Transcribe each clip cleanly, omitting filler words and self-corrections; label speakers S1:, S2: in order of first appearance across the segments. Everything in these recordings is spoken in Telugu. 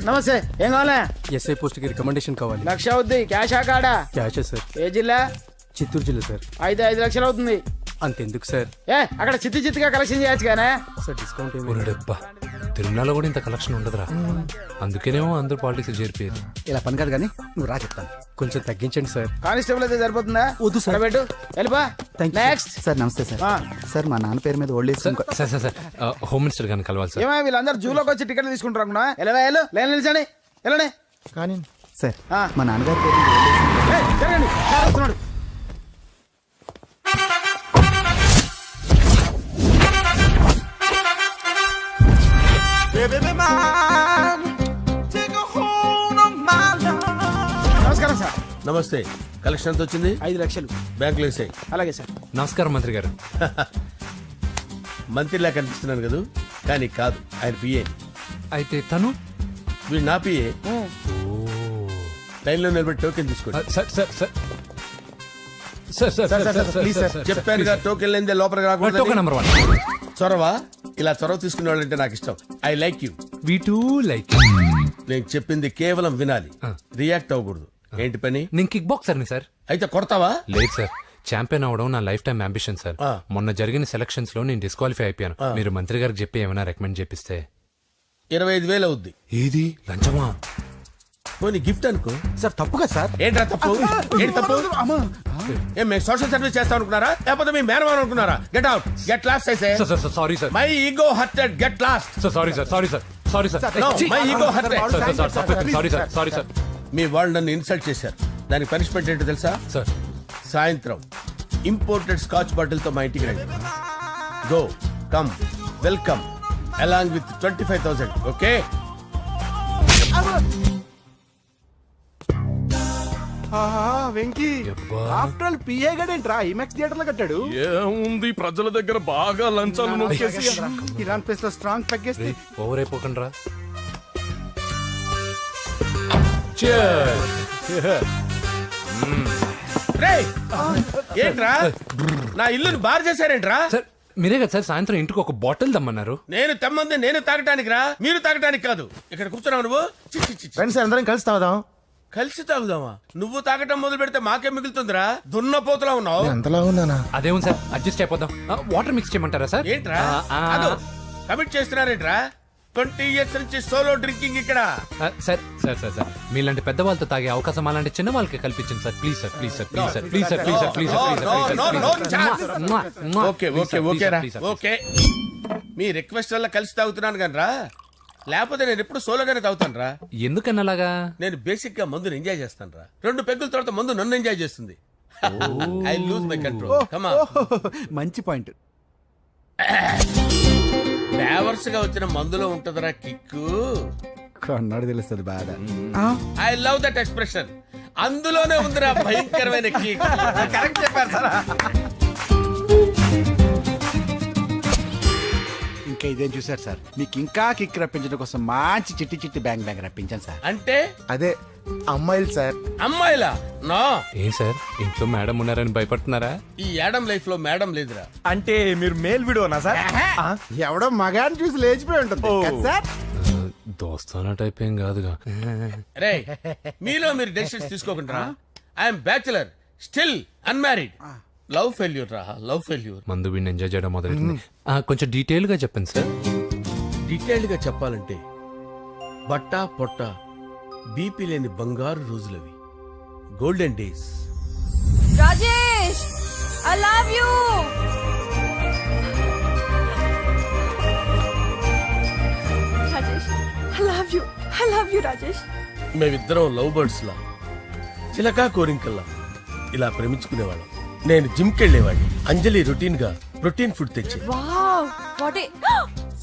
S1: నమస్తే. ఏం కావాలా?
S2: ఎస్ఐ పోస్ట్ కి రికమెండేషన్ కావాలి.
S1: 1,00,000 అవుద్ది. క్యాషా కాడా?
S2: క్యాషే సార్.
S1: ఏ జిల్లా?
S2: చిత్తూరు జిల్లా సార్.
S1: అయితే 5 లక్షలు అవుతుంది.
S2: అంతెందుకు సార్?
S1: అక్కడ చిత్తుగా కలెక్షన్ చేయొచ్చు కానీ
S2: సార్ డిస్కౌంట్ ఏమి?
S3: ఒరేడబ్బా, తిరుమలలో కూడా ఇంత కలెక్షన్ ఉండదురా. అందుకేనేమో అందరూ పాలిటిక్స్ చేరిపోయారు.
S4: ఇలా పని కాదు కానీ నువ్వు రా చెప్తాను.
S2: కొంచెం తగ్గించండి సార్.
S1: కానిస్టేబుల్ అయితే సరిపోతుందా?
S4: వద్దు సార్.
S1: పెట్టు వెళ్ళిపా. నెక్స్ట్.
S4: సార్ నమస్తే సార్. సార్ మా నాన్న పేరు మీద old age
S3: sir sir sir sir home minister గారిని కలవాలి సార్.
S1: ఏమో వీళ్ళందరూ జూలోకి వచ్చి టికెట్లు తీసుకుంటారు అనుకున్నా. లైన్ నిలిచండి. వెళ్ళండి.
S4: కానీ సార్ మా నాన్నగారి పేరు మీద ఓల్డ్ ఏజ్
S1: జరగండి. సార్ వస్తున్నాడు. నమస్కారం సార్.
S5: నమస్తే. కలెక్షన్ ఎంత వచ్చింది?
S1: 5 లక్షలు.
S5: బ్యాంకులో వేసాయి.
S1: అలాగే సార్.
S3: నమస్కారం మంత్రి గారు.
S5: మంత్రిలా కనిపిస్తున్నాను కదా, కానీ కాదు, ఆయన పిఏ.
S3: అయితే తను
S5: వీడు నా పిఏ. లైన్లో నిలబెట్టి టోకెన్ తీసుకోండి.
S3: Sir sir sir sir sir sir
S1: please sir.
S5: చెప్పానుగా, టోకెన్ లేనిదే లోపలికి రాకూడదు.
S3: Token number 1.
S5: చొరవ. ఇలా చొరవ తీసుకునే వాళ్ళంటే నాకు ఇష్టం. I like you.
S3: We two like.
S5: నేను చెప్పింది కేవలం వినాలి, రియాక్ట్ అవ్వకూడదు. ఏంటి పని?
S3: నేను కిక్ బాక్సర్ని సార్.
S5: అయితే కొడతావా?
S3: లేదు సార్, ఛాంపియన్ అవడం నా లైఫ్ టైం అంబిషన్ సార్. మొన్న జరిగిన సెలక్షన్స్ లో నేను డిస్క్వాలిఫై అయిపోయాను. మీరు మంత్రి గారికి చెప్పి ఏమైనా రికమెండ్ చేపిస్తే.
S5: 25,000 అవుద్ది.
S3: ఏది లంచమా?
S5: పోనీ గిఫ్ట్ అనుకో.
S4: సార్ తప్పుగా సార్.
S5: ఏంట్రా తప్పు? ఏంటి తప్పు? ఏం మేము సోషల్ సర్వీస్ చేస్తాం అనుకున్నారా, లేకపోతే మీ మేనమాన్ అనుకున్నారా? Get out, get lost.
S3: Sorry sir.
S5: My ego hurted, get lost.
S3: Sorry sir. Sorry sir. Sorry sir.
S5: My ego hurted.
S3: Sorry sir. Sorry sir.
S5: మీ వాళ్ళు నన్ను ఇన్సల్ట్ చేశారు. దానికి పనిష్మెంట్ ఏంటో తెలుసా?
S3: సార్
S5: సాయంత్రం ఇంపోర్టెడ్ స్కాచ్ బాటిల్ తో మా ఇంటికి రండి. Go come welcome along with 25,000. Okay?
S4: Venky after all PA గడేంట్రా ఇమెక్స్ థియేటర్ లో కట్టాడు.
S6: ఏముంది, ప్రజల దగ్గర బాగా లంచాలు నొక్కేసి
S4: ఇరాన్ ప్లేస్ లో స్ట్రాంగ్ తగ్గేస్తే
S3: ఓవర్ అయిపోకండి రా.
S5: రేయ్, ఏంట్రా నా ఇల్లుని బార్ చేశారేంట్రా?
S3: సార్ మీరే కదా సార్ సాయంత్రం ఇంటికి ఒక బాటిల్ దమ్మన్నారు.
S5: నేను తెమ్మంది నేను తాగటానికి రా, మీరు తాగటానికి కాదు. ఇక్కడ కూర్చున్నావు నువ్వు.
S4: ఫ్రెండ్స్ అందరం కలిసి తాగుదాం.
S5: కలిసి తాగుదామా? నువ్వు తాగటం మొదలు పెడితే మాకే మిగులుతుందిరా. దున్నపోతులా ఉన్నావు.
S4: ఎంతలా ఉన్నానా?
S3: అదేమో సార్, అడ్జస్ట్ అయిపోదాం. వాటర్ మిక్స్ చేయమంటారా సార్?
S5: ఏంట్రా కమిట్ చేస్తున్నారేంట్రా? 20 years నుంచి సోలో డ్రింకింగ్ ఇక్కడ.
S3: సార్ సార్ సార్ సార్ మీలాంటి పెద్దవాళ్ళతో తాగే అవకాశం అలాంటి చిన్న వాళ్ళకి కల్పించండి sir. Please sir, please sir, please sir, please sir, please sir, please sir.
S5: Okay okay okay రా, ఓకే. మీ రిక్వెస్ట్ వల్ల కలిసి తాగుతున్నాను కానీ రా, లేకపోతే నేను ఎప్పుడు సోలోగానే తాగుతాను రా.
S3: ఎందుకన్నా అలాగా? నేను
S5: బేసిక్ గా మందుని ఎంజాయ్ చేస్తాను రా. 2 పెగ్గుల తర్వాత మందు నన్ను ఎంజాయ్ చేస్తుంది. I lose my control. Come on.
S4: మంచి పాయింట్.
S5: ఫ్లేవర్స్ గా వచ్చిన మందులో ఉంటదరా కిక్కు.
S4: కన్నాడు తెలుస్తుంది బాధ.
S5: I love that expression. అందులోనే ఉందిరా భయంకరమైన కిక్. కరెక్ట్ చెప్పారు సార్.
S4: ఇంకా ఇదేం చూసారు సార్, మీకు ఇంకా కిక్ రప్పించడం కోసం మంచి చిట్టి చిట్టి బ్యాంగ్ రప్పించాను సార్.
S5: అంటే
S4: అదే అమ్మాయిలు సార్.
S5: అమ్మాయిలా? నో.
S3: ఏం సార్ ఇంట్లో మేడం ఉన్నారని భయపడుతున్నారా?
S5: ఈ యాడమ్ లైఫ్ లో మేడం లేదురా.
S6: అంటే మీరు మేల్ వీడియోనా సార్?
S4: ఎవడో మగాన్ని చూసి లేచిపోయి ఉంటుంది కదా సార్.
S3: దోస్తానా టైప్ ఏం కాదుగా.
S5: రే, మీలో మీరు డెసిషన్స్ తీసుకోకుండా. I'm bachelor, still unmarried. Love failure రా, లవ్ ఫెయిల్యూర్.
S3: మందు వీడిని ఎంజాయ్ చేయడం మొదలైంది. కొంచెం డీటెయిల్ గా చెప్పండి సార్.
S5: డీటెయిల్డ్ గా చెప్పాలంటే బట్టా పొట్ట బీపీ లేని బంగారు రోజులవి, golden days.
S7: Rajesh, I love you. Rajesh, I love you. I love you, Rajesh.
S5: మేమిద్దరం లవ్ బర్డ్స్ లా, చిలకా కోరింకల్లా ఇలా ప్రేమించుకునేవాళ్ళం. నేను జిమ్ కెళ్ళేవాడిని. అంజలి రొటీన్ గా ప్రోటీన్ ఫుడ్ తెచ్చి.
S7: వావ్, వాట్ ఏ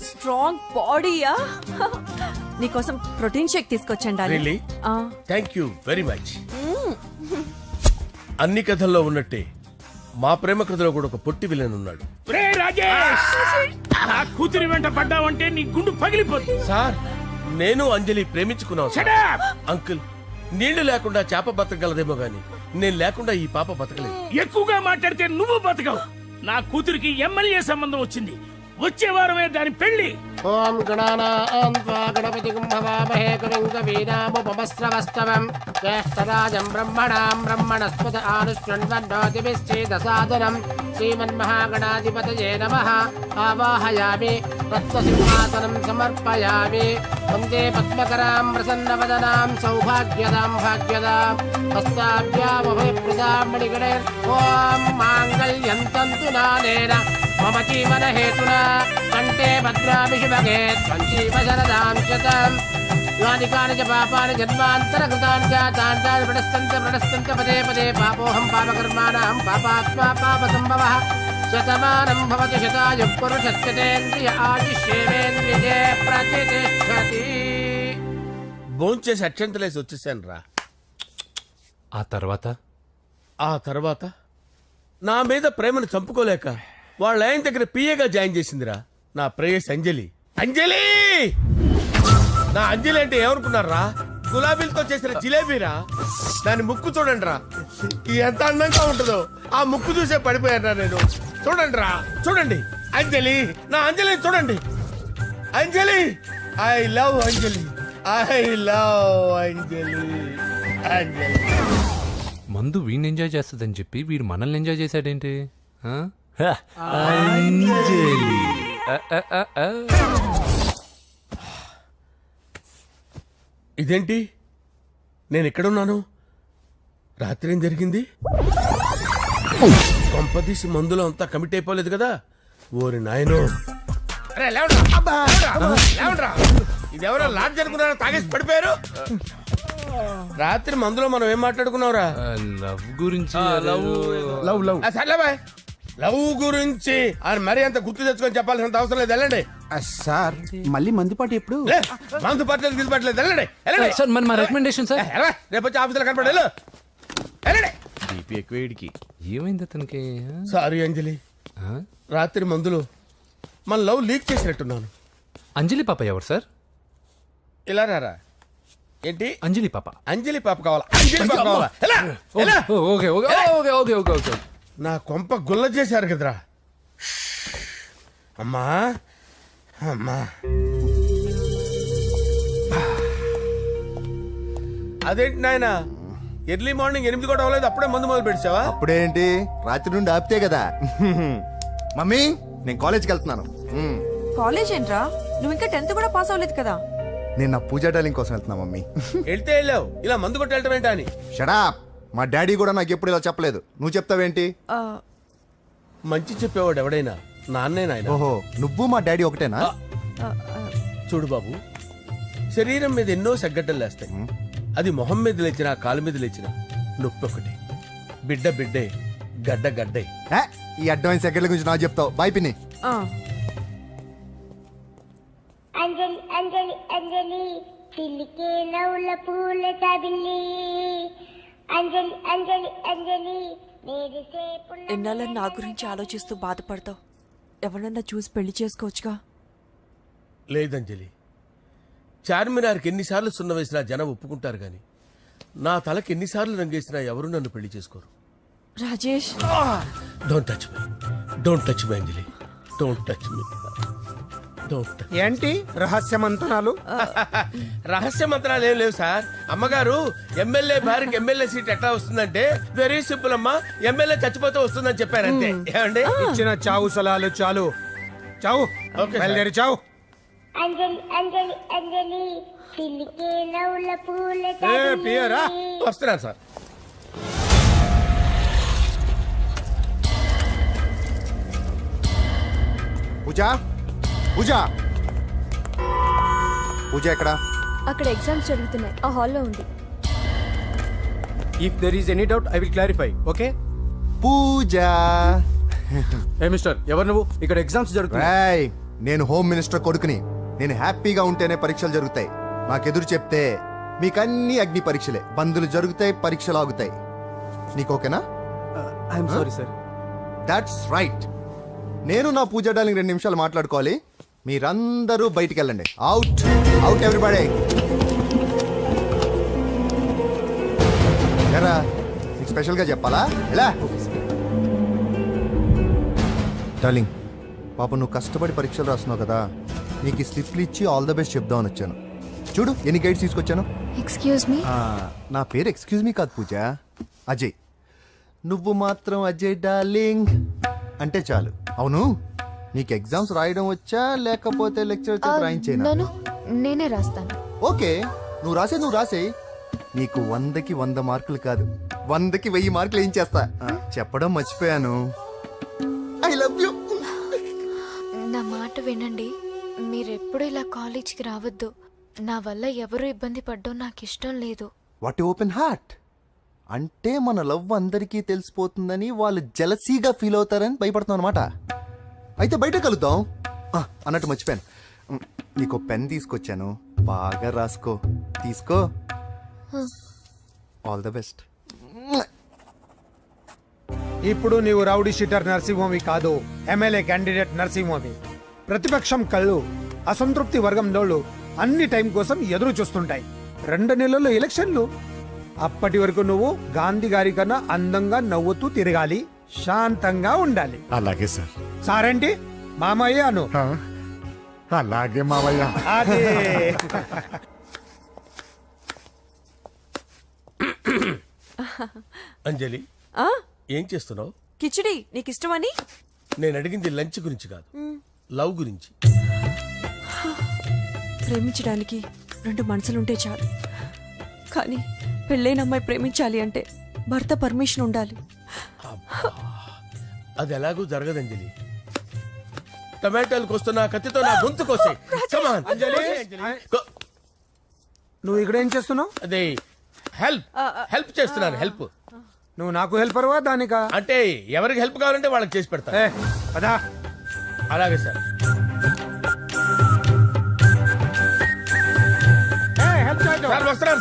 S7: స్ట్రాంగ్ బాడీయా. నీకోసం ప్రోటీన్ షేక్ తీసుకొచ్చండి.
S5: Really? Thank you very much. అన్ని కథల్లో ఉన్నట్టే మా ప్రేమ కథలో కూడా ఒక పొట్టి విలన్ ఉన్నాడు.
S6: కూతురి వెంట పడ్డావంటే నీ గుండు పగిలిపోతుంది.
S5: సార్, నేను అంజలి ప్రేమించుకున్నాను. అంకుల్, నీళ్లు లేకుండా చేప బతకగలదేమో గాని నేను లేకుండా ఈ పాప బతకలేదు.
S6: ఎక్కువగా మాట్లాడితే నువ్వు బతకవు. నా కూతురికి ఎమ్మెల్యే సంబంధం వచ్చింది.
S5: వచ్చే వారమే దాని పెళ్లి.
S8: ఓం గణానాం త్వా గణపతిం భవామహే కవిం కవీనాముపమస్రవస్తవం జ్యేష్ఠరాజం బ్రహ్మణాం బ్రహ్మణస్పద ఆనుష్ణ్వన్నోతిభిశ్చేదసాదనం శ్రీమన్మహాగణాధిపతయే నమః. ఆవాహయామి తత్వసింహాసనం సమర్పయామి. వందే పద్మకరాం ప్రసన్నవదనాం సౌభాగ్యదాం భాగ్యదాం హస్తాభ్యామభయప్రదాం మణిగణైర్. ఓం మాంగళ్యం తంతు నానేన మమ జీవన హేతునా కంటే భద్రామి శుభగే త్వం జీవ శరదాం శతం. యాని కాని చ పాపాని జన్మాంతరకృతాని జాతాని ప్రణశ్యంత పదే పదే పాపోహం పాపకర్మాణం పాపాత్మా పాపసంభవః. శతమానం భవతి శతాయు పురుషస్యతేంద్రియ ఆయుష్యేవేంద్రియే ప్రతిష్టతి.
S5: భోంచేసి అక్షంతలేసి వచ్చేసాను రా.
S3: ఆ తర్వాత
S5: ఆ తర్వాత నా మీద ప్రేమను చంపుకోలేక వాళ్ళ ఆయన దగ్గర పిఏగా జాయిన్ చేసిందిరా నా ప్రేయస్ అంజలి. అంజలి నా అంజలి అంటే ఏమనుకున్నారా? గులాబీలతో చేసిన జిలేబీరా. దాని ముక్కు చూడండి రా, ఎంత అందంగా ఉంటుందో. ఆ ముక్కు చూసే పడిపోయారా నేను. చూడండి రా, చూడండి అంజలి, నా అంజలి చూడండి. Anjali, I love Anjali, I love Anjali. Anjali
S3: మందు వీడిని ఎంజాయ్ చేస్తుందని చెప్పి వీడు మనల్ని ఎంజాయ్ చేశాడేంటి? ఆ?
S5: ఇదేంటి, నేను ఎక్కడున్నాను? రాత్రి ఏం జరిగింది? కొంపదీసి మందులో అంతా కమిట్ అయిపోలేదు కదా? ఓరి నాయనో. అరే, లేవండ్రా. లేవండ్రా. ఇదెవరో లాడ్జ్ అనుకున్నారో తాగేసి పడిపోయారు. రాత్రి మందులో మనం ఏం మాట్లాడుకున్నావురా?
S3: లవ్ గురించి
S5: సర్లే బాయ్, లవ్ గురించి అని మరీ అంత గుర్తు తెచ్చుకొని చెప్పాల్సినంత అవసరం లేదు. వెళ్ళండి.
S4: సార్ మళ్ళీ మందుపాటి ఎప్పుడు?
S5: లే, మందు పట్టలేదు గిల్లు పట్టలేదు. వెళ్ళండి, వెళ్ళండి.
S3: సార్ మరి మా రికమెండేషన్ సార్.
S5: రేపు వచ్చి ఆఫీసులో కనపడి వెళ్ళు. వెళ్ళండి.
S3: ఏమైంది అతనికి?
S5: సారీ అంజలి,
S3: ఆ?
S5: రాత్రి మందులో మన లవ్ లీక్ చేసినట్టున్నాను.
S3: అంజలి పాప ఎవరు సార్?
S5: ఇలా రారా. ఏంటి?
S3: అంజలి పాప.
S5: అంజలి పాప కావాలా? అంజలి పాప కావాలా? ఎలా? ఎలా?
S3: Okay okay okay okay okay okay.
S5: నా కొంప గుల్ల చేశారు కదరా. అమ్మా అమ్మా, అదేంటి నాయన, ఎర్లీ మార్నింగ్ 8 కూడా అవ్వలేదు, అప్పుడే మందు మొదలు పెడిచావా?
S9: అప్పుడేంటి, రాత్రి నుండి ఆపితే కదా. మమ్మీ, నేను కాలేజ్కి వెళ్తున్నాను.
S7: కాలేజ్ ఏంట్రా, నువ్వు ఇంకా 10th కూడా పాస్ అవ్వలేదు కదా.
S9: నేను నా పూజా డాలింగ్ కోసం వెళ్తున్నా మమ్మీ.
S5: వెళ్తే వెళ్ళావు, ఇలా మందు కొట్టి వెళ్ళటం ఏంటా అని.
S9: షడాప్, మా డాడీ కూడా నాకు ఎప్పుడు ఇలా చెప్పలేదు. నువ్వు చెప్తావేంటి?
S7: ఆ,
S5: మంచి చెప్పేవాడు ఎవడైనా నాన్నే నాయన.
S9: ఓహో, నువ్వు మా డాడీ ఒకటేనా?
S7: ఆ, ఆ,
S5: చూడు బాబు, శరీరం మీద ఎన్నో సగ్గడ్డలు లేస్తాయి. అది మొహం మీద లేచినా కాలు మీద లేచినా నొప్పి ఒకటి. బిడ్డ బిడ్డే, గడ్డ గడ్డే.
S9: ఏ, ఈ అడ్వాన్స్ సెకండ్ల గురించి నాకు చెప్తావు. బాయ్ పిన్ని.
S7: ఆ.
S10: అంజలి అంజలి అంజలి చిల్లికే నవ్వుల పూల తబిల్లి. అంజలి అంజలి అంజలి నేరిసే పున్న.
S7: ఎన్నాళ్ళ నా గురించి ఆలోచిస్తూ బాధపడతావు. ఎవరన్నా చూసి పెళ్లి చేసుకోవచ్చుగా.
S5: లేదంజలి, చార్మినార్కి ఎన్నిసార్లు సున్న వేసినా జనం ఒప్పుకుంటారు గాని నా తలకి ఎన్నిసార్లు రంగేసినా ఎవరు నన్ను పెళ్లి చేసుకోరు.
S7: Rajesh,
S5: don't touch me, don't touch me Anjali, don't touch me, don't touch.
S2: ఏంటి రహస్య మంతనాలు?
S5: రహస్య మంత్రాలు ఏం లేవు సార్. అమ్మగారు ఎమ్మెల్యే భార్యకి ఎమ్మెల్యే సీట్ ఎట్లా వస్తుందంటే వెరీ సింపుల్ అమ్మా, ఎమ్మెల్యే చచ్చిపోతే వస్తుందని చెప్పారు అంతే. ఏమండి?
S2: ఇచ్చిన చావు సలాలు చాలు. చావు,
S5: ఓకే సార్.
S2: బయలుదేరి చావు.
S10: అంజలి అంజలి అంజలి చిల్లికే నవ్వుల పూల
S2: పియరా?
S10: తబిల్లి.
S5: వస్తున్నాను సార్.
S9: పూజ, పూజ, పూజ ఎక్కడ?
S10: అక్కడ ఎగ్జామ్స్ జరుగుతున్నాయి, ఆ హాల్లో ఉంది.
S2: If there is any doubt I will clarify. Okay.
S9: Pooja.
S2: ఏ మిస్టర్, ఎవరు నువ్వు? ఇక్కడ ఎగ్జామ్స్ జరుగుతున్నాయి.
S9: రాయ్, నేను హోమ్ మినిస్టర్ కొడుకుని. నేను హ్యాపీగా ఉంటేనే పరీక్షలు జరుగుతాయి. నాకెదురు చెప్తే మీకన్నీ అగ్ని పరీక్షలే. బందులు జరుగుతాయి, పరీక్షలు ఆగుతాయి. నీకు ఓకేనా?
S2: I'm sorry sir.
S9: That's right. నేను నా పూజ డార్లింగ్ 2 నిమిషాలు మాట్లాడుకోవాలి. మీరందరూ బయటికి వెళ్ళండి. Out, out everybody. ఎరా, నీకు స్పెషల్గా చెప్పాలా? ఎలా డార్లింగ్, పాప నువ్వు కష్టపడి పరీక్షలు రాస్తున్నావు కదా, నీకు ఈ స్లిప్లు ఇచ్చి ఆల్ ద బెస్ట్ చెప్దామని వచ్చాను. చూడు ఎన్ని గైడ్స్ తీసుకొచ్చాను.
S10: Excuse me.
S9: నా పేరు ఎక్స్క్యూజ్ మీ కాదు పూజ, అజయ్. నువ్వు మాత్రం అజయ్ డార్లింగ్ అంటే చాలు. అవును, నీకు ఎగ్జామ్స్ రాయడం వచ్చా లేకపోతే లెక్చర్ రాయించేనా?
S10: నన్ను నేనే రాస్తాను.
S9: ఓకే, నువ్వు రాసే. నీకు 100కి 100 మార్కులు కాదు, 100కి 1000 మార్కులు ఏం చేస్తా. చెప్పడం మర్చిపోయాను, ఐ లవ్ యూ.
S10: నా మాట వినండి, మీరెప్పుడు ఇలా కాలేజ్కి రావద్దు. నా వల్ల ఎవరు ఇబ్బంది పడ్డం నాకు ఇష్టం లేదు.
S9: వాట్ ఓపెన్ హార్ట్ అంటే మన లవ్ అందరికీ తెలిసిపోతుందని వాళ్ళు జలసీగా ఫీల్ అవుతారని భయపడుతున్నాం అనమాట. అయితే బయట కలుద్దాం. అన్నట్టు మర్చిపోయాను, నీకు పెన్ తీసుకొచ్చాను, బాగా రాసుకో. తీసుకో. All the best.
S1: ఇప్పుడు నీవు రౌడీ షీటర్ నరసింహమి కాదు, ఎమ్మెల్యే క్యాండిడేట్ నరసింహమి. ప్రతిపక్షం కళ్ళు అసంతృప్తి వర్గంలోళ్ళు అన్ని టైం కోసం ఎదురు చూస్తుంటాయి. 2 నెలల్లో ఎలక్షన్లు. అప్పటి వరకు నువ్వు గాంధీ గారి కన్నా అందంగా నవ్వుతూ తిరగాలి, శాంతంగా ఉండాలి.
S6: అలాగే సార్.
S1: సారేంటి మామయ్య అను.
S6: అలాగే మావయ్య.
S1: అదే.
S5: అంజలి, ఏం చేస్తున్నావు?
S7: కిచిడి నీకు ఇష్టమని.
S5: నేను అడిగింది లంచ్ గురించి కాదు, లవ్ గురించి.
S7: ప్రేమించడానికి 2 మనసులుంటే చాలు, కానీ పెళ్ళైన అమ్మాయి ప్రేమించాలి అంటే భర్త పర్మిషన్ ఉండాలి.
S5: అది ఎలాగూ జరగదు అంజలి. టమాటాలకు వస్తున్న కత్తితో నా గొంతు కోసే.
S1: నువ్వు ఇక్కడ ఏం చేస్తున్నావు?
S5: అదే హెల్ప్ చేస్తున్నాను. హెల్ప్.
S1: నువ్వు నాకు హెల్పర్వా దానికా?
S5: అంటే ఎవరికి హెల్ప్ కావాలంటే వాళ్ళకి చేసి పెడతా.
S1: పదా.
S5: అలాగే సార్.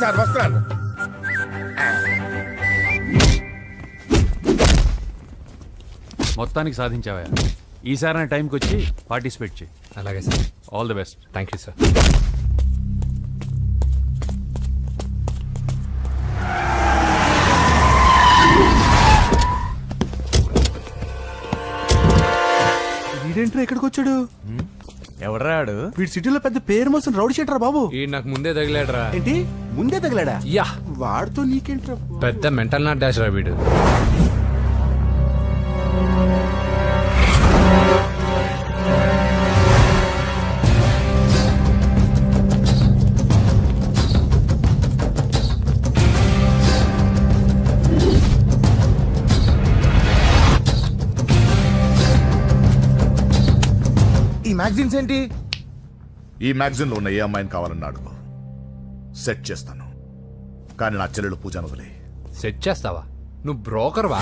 S5: సార్ వస్తున్నాను.
S6: మొత్తానికి సాధించావా? ఈసారి టైంకి వచ్చి పార్టిసిపేట్ చేయి.
S3: అలాగే sir.
S6: All the best.
S3: Thank you sir.
S4: వీడేంట్రా ఎక్కడికి వచ్చాడు?
S6: ఎవడరాడు?
S4: వీడి సిటీలో పెద్ద పేరు మోసిన రౌడీ షీటర్ బాబు.
S3: ఈ నాకు ముందే తగిలాడరా.
S4: ఏంటి ముందే తగిలాడా?
S3: యా,
S4: వాడితో నీకేంట్రా?
S3: పెద్ద మెంటల్ నాట్ డాష్ రా వీడు.
S1: ఈ మ్యాగజైన్స్ ఏంటి?
S6: ఈ మ్యాగజైన్ లో ఉన్న ఏ అమ్మాయిని కావాలన్నాడు సెట్ చేస్తాను, కానీ నా చెల్లెలు పూజను వదిలే.
S3: సెట్ చేస్తావా? నువ్వు బ్రోకర్ వా?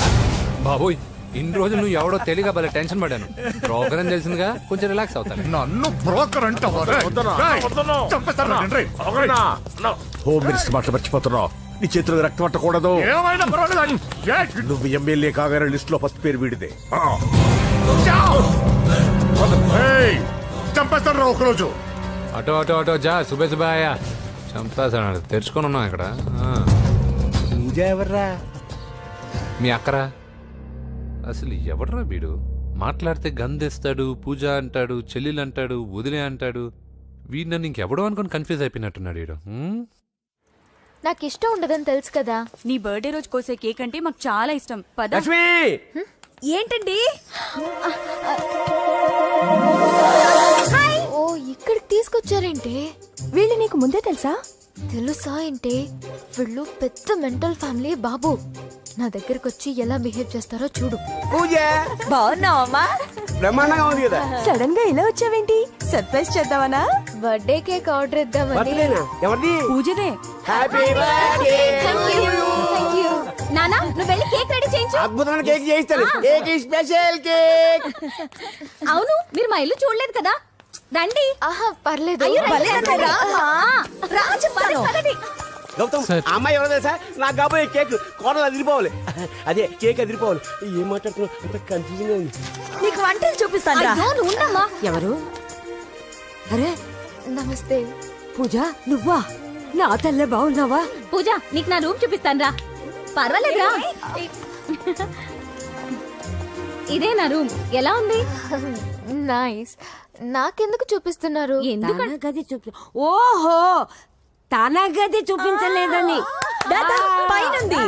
S3: బాబోయ్, ఇన్ని రోజులు నువ్వు ఎవడో తెలియక భలే టెన్షన్ పడ్డాను. బ్రోకర్ అని తెలిసిందిగా కొంచెం రిలాక్స్ అవుతాను.
S6: నన్ను బ్రోకర్ అంటావా?
S5: హోమ్ మినిస్టర్ మాట మర్చిపోతున్నావు. నీ చేతులకు రక్తం పట్టకూడదు.
S6: ఏమైనా పర్వాలేదు.
S5: నువ్వు ఎమ్మెల్యే కాగానే లిస్ట్ లో ఫస్ట్ పేరు వీడిదే.
S6: చంపేస్తాడు ఒకరోజు.
S3: అటో జా సుబే సుబాయా చంపేస్తాడు. తెరుచుకొని ఉన్నాం ఇక్కడ.
S4: పూజ ఎవర్రా?
S3: మీ అక్కరా? అసలు ఎవడరా వీడు? మాట్లాడితే గంధేస్తాడు, పూజ అంటాడు, చెల్లెలు అంటాడు, వదిలే అంటాడు. వీడు నన్ను ఇంకెవడో అనుకుని కన్ఫ్యూజ్ అయిపోయినట్టున్నాడు వీడు.
S10: నాకు ఇష్టం ఉండదని తెలుసు కదా.
S7: నీ బర్త్డే రోజు కోసే కేక్ అంటే మాకు చాలా ఇష్టం. పద. ఏంటండి?
S10: ఓ, ఇక్కడికి తీసుకొచ్చారేంటి?
S7: వీళ్ళు నీకు ముందే తెలుసా?
S10: తెలుసా ఏంటి? వీళ్ళు పెద్ద మెంటల్ ఫ్యామిలీ బాబు. నా దగ్గరకు వచ్చి ఎలా బిహేవ్ చేస్తారో చూడు.
S8: పూజ
S7: బాగున్నావమ్మా?
S8: బ్రహ్మాండంగా ఉంది కదా.
S7: సడన్ గా ఇలా వచ్చావేంటి? సర్ప్రైజ్ చేద్దామనా?
S10: బర్త్డే కేక్ ఆర్డర్ ఇద్దామని.
S8: ఎవరిది?
S7: పూజనే.
S8: Happy birthday.
S10: Thank you. నానా, నువ్వు వెళ్ళి కేక్ రెడీ చేయించు.
S8: అద్భుతమైన కేక్ చేయిస్తాను. Cake special cake.
S10: అవును, మీరు మా ఇల్లు చూడలేదు కదా. రండి. ఆహా, పర్లేదు.
S8: గౌతమ్, ఆ అమ్మాయి ఎవరో తెలుసా? నాకు కాబోయే కేక్ కోడలు అదిరిపోవాలి. అదే కేక్ అదిరిపోవాలి. ఏం మాట్లాడుతున్నావు? అంత కన్ఫ్యూజన్ ఉంది.
S7: నీకు వంటలు చూపిస్తాను. ఎవరు? అరే
S10: నమస్తే.
S7: పూజ, నువ్వా? నా తల్లే బాగున్నావా?
S10: పూజ, నీకు నా రూమ్ చూపిస్తాను రా. పర్వాలేదురా. ఇదే నా రూమ్. ఎలా ఉంది? నైస్. నాకెందుకు చూపిస్తున్నారు?
S11: తన గది చూపి ఓహో తన గది చూపించలేదని
S7: పైనుంది.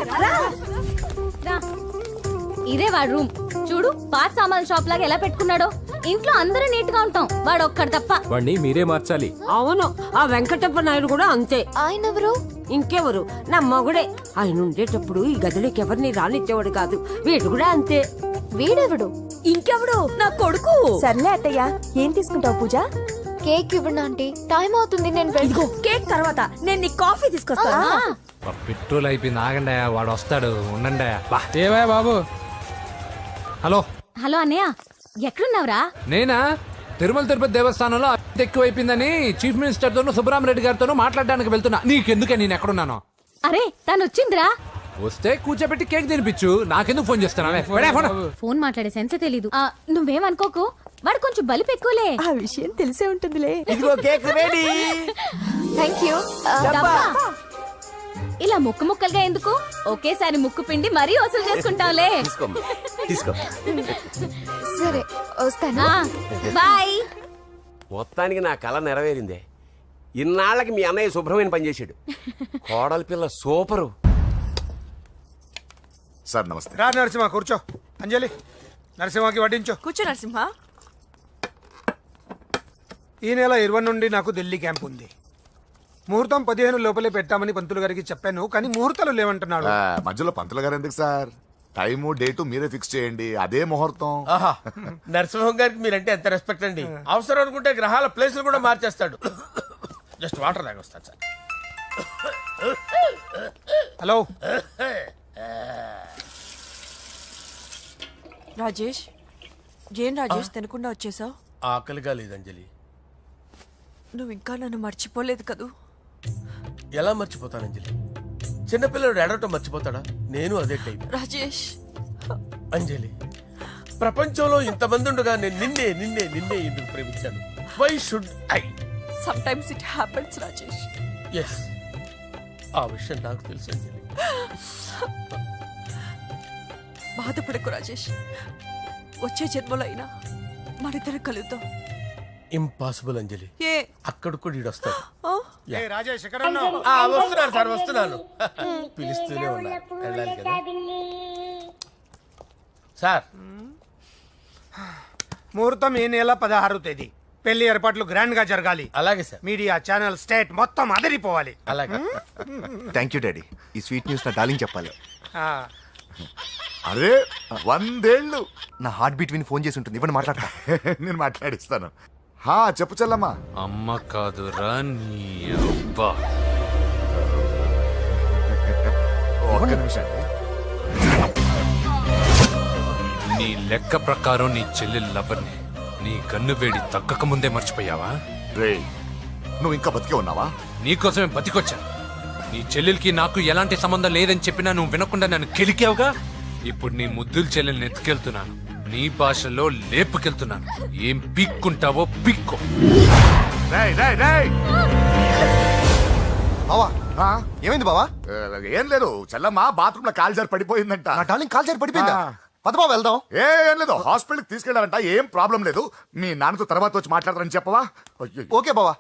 S11: ఇదే వాడు రూమ్ చూడు, పాత సామాన్ షాప్ లాగా ఎలా పెట్టుకున్నాడో. ఇంట్లో అందరూ నీట్ గా ఉంటాం, వాడు ఒక్కడు తప్ప.
S2: వాడిని మీరే మార్చాలి.
S11: అవును, ఆ వెంకటప్ప నాయుడు కూడా అంతే.
S10: ఆయన ఎవరు?
S11: ఇంకెవరు, నా మగుడే. ఆయన ఉండేటప్పుడు ఈ గదిలోకి ఎవరిని రానిచ్చేవాడు కాదు. వీడు కూడా అంతే.
S10: వీడెవడు?
S7: ఇంకెవడు? నా కొడుకు. సర్లే అత్తయ్య, ఏం తీసుకుంటావు పూజ?
S10: కేక్ ఇవ్వండి ఆంటీ, టైం అవుతుంది. నేను
S7: ఇదిగో కేక్ తర్వాత నేను నీ కాఫీ తీసుకొస్తాను.
S3: పెట్రోల్ అయిపోయింది, ఆగండి, వాడు వస్తాడు, ఉండండి.
S2: ఏవా బాబు?
S3: హలో
S11: హలో అన్నయ్య, ఎక్కడున్నావురా?
S3: నేనా తిరుమల తిరుపతి దేవస్థానంలో అత్యంత ఎక్కువైపోయిందని చీఫ్ మినిస్టర్ తోనూ సుబ్బరామరెడ్డి గారితోనూ మాట్లాడడానికి వెళ్తున్నా. నీకెందుకే నేను ఎక్కడున్నాను?
S11: అరే తను వచ్చిందిరా.
S3: వస్తే కూర్చోబెట్టి కేక్ తినిపించు, నాకెందుకు ఫోన్ చేస్తున్నావే?
S11: ఫోన్ మాట్లాడే సెన్సే తెలీదు. నువ్వేమనుకోకు, వాడు కొంచెం బలిపు ఎక్కువలే.
S7: ఆ విషయం తెలిసే ఉంటుందిలే.
S8: ఇదిగో కేక్ రెడీ.
S10: Thank you.
S11: డబ్బా. ఇలా ముక్కు ముక్కలుగా ఎందుకు, ఒకేసారి ముక్కు పిండి మరీ వసూలు చేసుకుంటాంలే.
S8: తీసుకో.
S10: సరే వస్తాను.
S11: బాయ్.
S8: మొత్తానికి నా కళ నెరవేరిందే. ఇన్నాళ్ళకి మీ అన్నయ్య శుభ్రమైన పని చేశాడు. కోడలి పిల్ల సూపరు.
S6: సార్ నమస్తే.
S1: రా నరసింహ, కూర్చో. అంజలి, నరసింహకి వడ్డించు.
S7: కూర్చో నరసింహ.
S1: ఈ నెల 20 నుండి నాకు ఢిల్లీ క్యాంప్ ఉంది. ముహూర్తం 15 లోపలే పెట్టామని పంతులు గారికి చెప్పాను, కానీ ముహూర్తాలు లేవంటున్నాడు.
S6: మధ్యలో పంతులు గారు ఎందుకు సార్? టైము డేటు మీరే ఫిక్స్ చేయండి, అదే ముహూర్తం.
S5: ఆహా, నరసింహం గారికి మీరంటే ఎంత రెస్పెక్ట్ అండి. అవసరం అనుకుంటే గ్రహాల ప్లేసులు కూడా మార్చేస్తాడు. జస్ట్ వాటర్ తాగొస్తాను సార్.
S1: హలో
S7: రాజేష్, ఏం రాజేష్ తినకుండా వచ్చేసావు?
S5: ఆకలిగా లేదు అంజలి.
S7: నువ్వు ఇంకా నన్ను మర్చిపోలేదు కదూ?
S5: ఎలా మర్చిపోతాను అంజలి? చిన్నపిల్లడు ఏడవటం మర్చిపోతాడా? నేను అదే టైప్.
S7: రాజేష్,
S5: అంజలి, ప్రపంచంలో ఇంతమంది ఉండగా నేను నిన్నే నిన్నే నిన్నే ఎందుకు ప్రేమించాను? Why should I?
S7: Sometimes it happens Rajesh.
S5: Yes, ఆ విషయం నాకు తెలుసు అంజలి.
S7: బాధపడకు రాజేష్, వచ్చే జన్మలో అయినా మనిద్దరం కలుద్దాం.
S5: ఇంపాసిబుల్ అంజలి.
S7: ఏ
S5: అక్కడ కూడా ఈడొస్తాడు.
S7: ఆ?
S1: ఏ రాజేష్, ఎక్కడ ఉన్నావు?
S5: వస్తున్నాను సార్, వస్తున్నాను. పిలుస్తూనే ఉన్నారు, వెళ్ళాలి కదా సార్.
S1: ముహూర్తం ఈ నెల 16వ తేదీ. పెళ్లి ఏర్పాట్లు గ్రాండ్ గా జరగాలి.
S5: అలాగే సార్.
S1: మీడియా, ఛానల్, స్టేట్ మొత్తం అదిరిపోవాలి.
S5: అలాగే.
S9: Thank you daddy. ఈ స్వీట్ న్యూస్ నా డార్లింగ్ చెప్పాలి.
S1: ఆ,
S6: అరే 100 ఏళ్ళు.
S9: నా హార్ట్ బీట్ విని ఫోన్ చేసి ఉంటుంది, ఇవ్వండి మాట్లాడతా.
S6: నేను మాట్లాడిస్తాను. హా చెప్పు చెల్లమ్మా.
S3: అమ్మ కాదురా నీ అబ్బా.
S6: ఒక్క నిమిషం.
S3: నీ లెక్క ప్రకారం నీ చెల్లెలు లవర్ని నీ కన్ను వేడి తగ్గక ముందే మర్చిపోయావా?
S6: రే, నువ్వు ఇంకా బతికే ఉన్నావా?
S3: నీకోసమే బతికొచ్చా. నీ చెల్లెలకి నాకు ఎలాంటి సంబంధం లేదని చెప్పినా నువ్వు వినకుండా నన్ను కెలికావుగా. ఇప్పుడు నీ ముద్దుల చెల్లెల్ని ఎత్తుకెళ్తున్నాను, నీ భాషలో లేపుకెళ్తున్నాను. ఏం పీక్కుంటావో పీక్కో.
S6: రేయ్, రేయ్, రేయ్.
S9: బావా,
S6: ఆ?
S9: ఏమైంది బావా?
S6: ఏం లేదు, చెల్లమ్మ బాత్రూమ్ లో కాలు జారి పడిపోయిందంట.
S9: నా డార్లింగ్ కాల్ చేరి పడిపోయిందా?
S6: ఆ.
S9: పద బావ వెళ్దాం.
S6: ఏం లేదు, హాస్పిటల్కి తీసుకెళ్ళారంట. ఏం ప్రాబ్లం లేదు. మీ నాన్నతో తర్వాత వచ్చి మాట్లాడతారని చెప్పవా? అయ్యో.
S9: ఓకే బావా.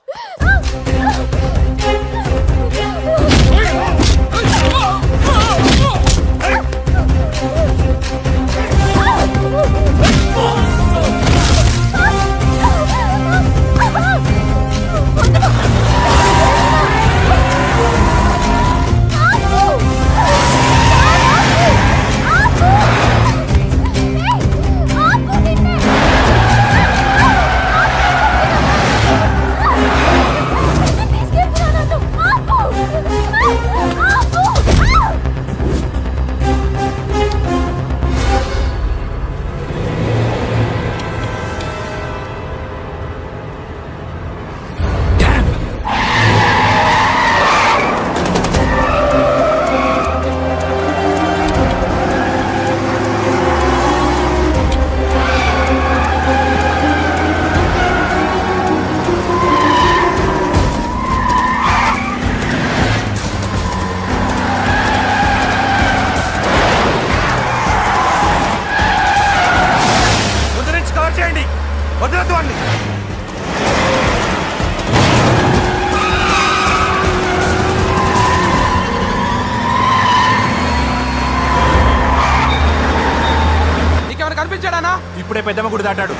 S4: ఇప్పుడే పెద్దమ్మ గుడి దాటాడు.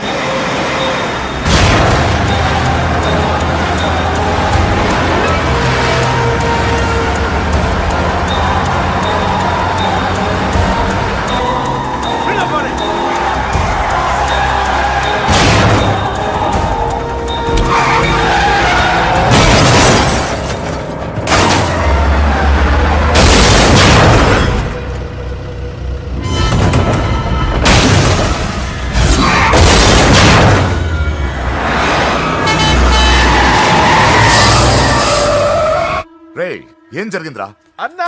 S6: రే ఏం జరిగిందిరా?
S5: అన్నా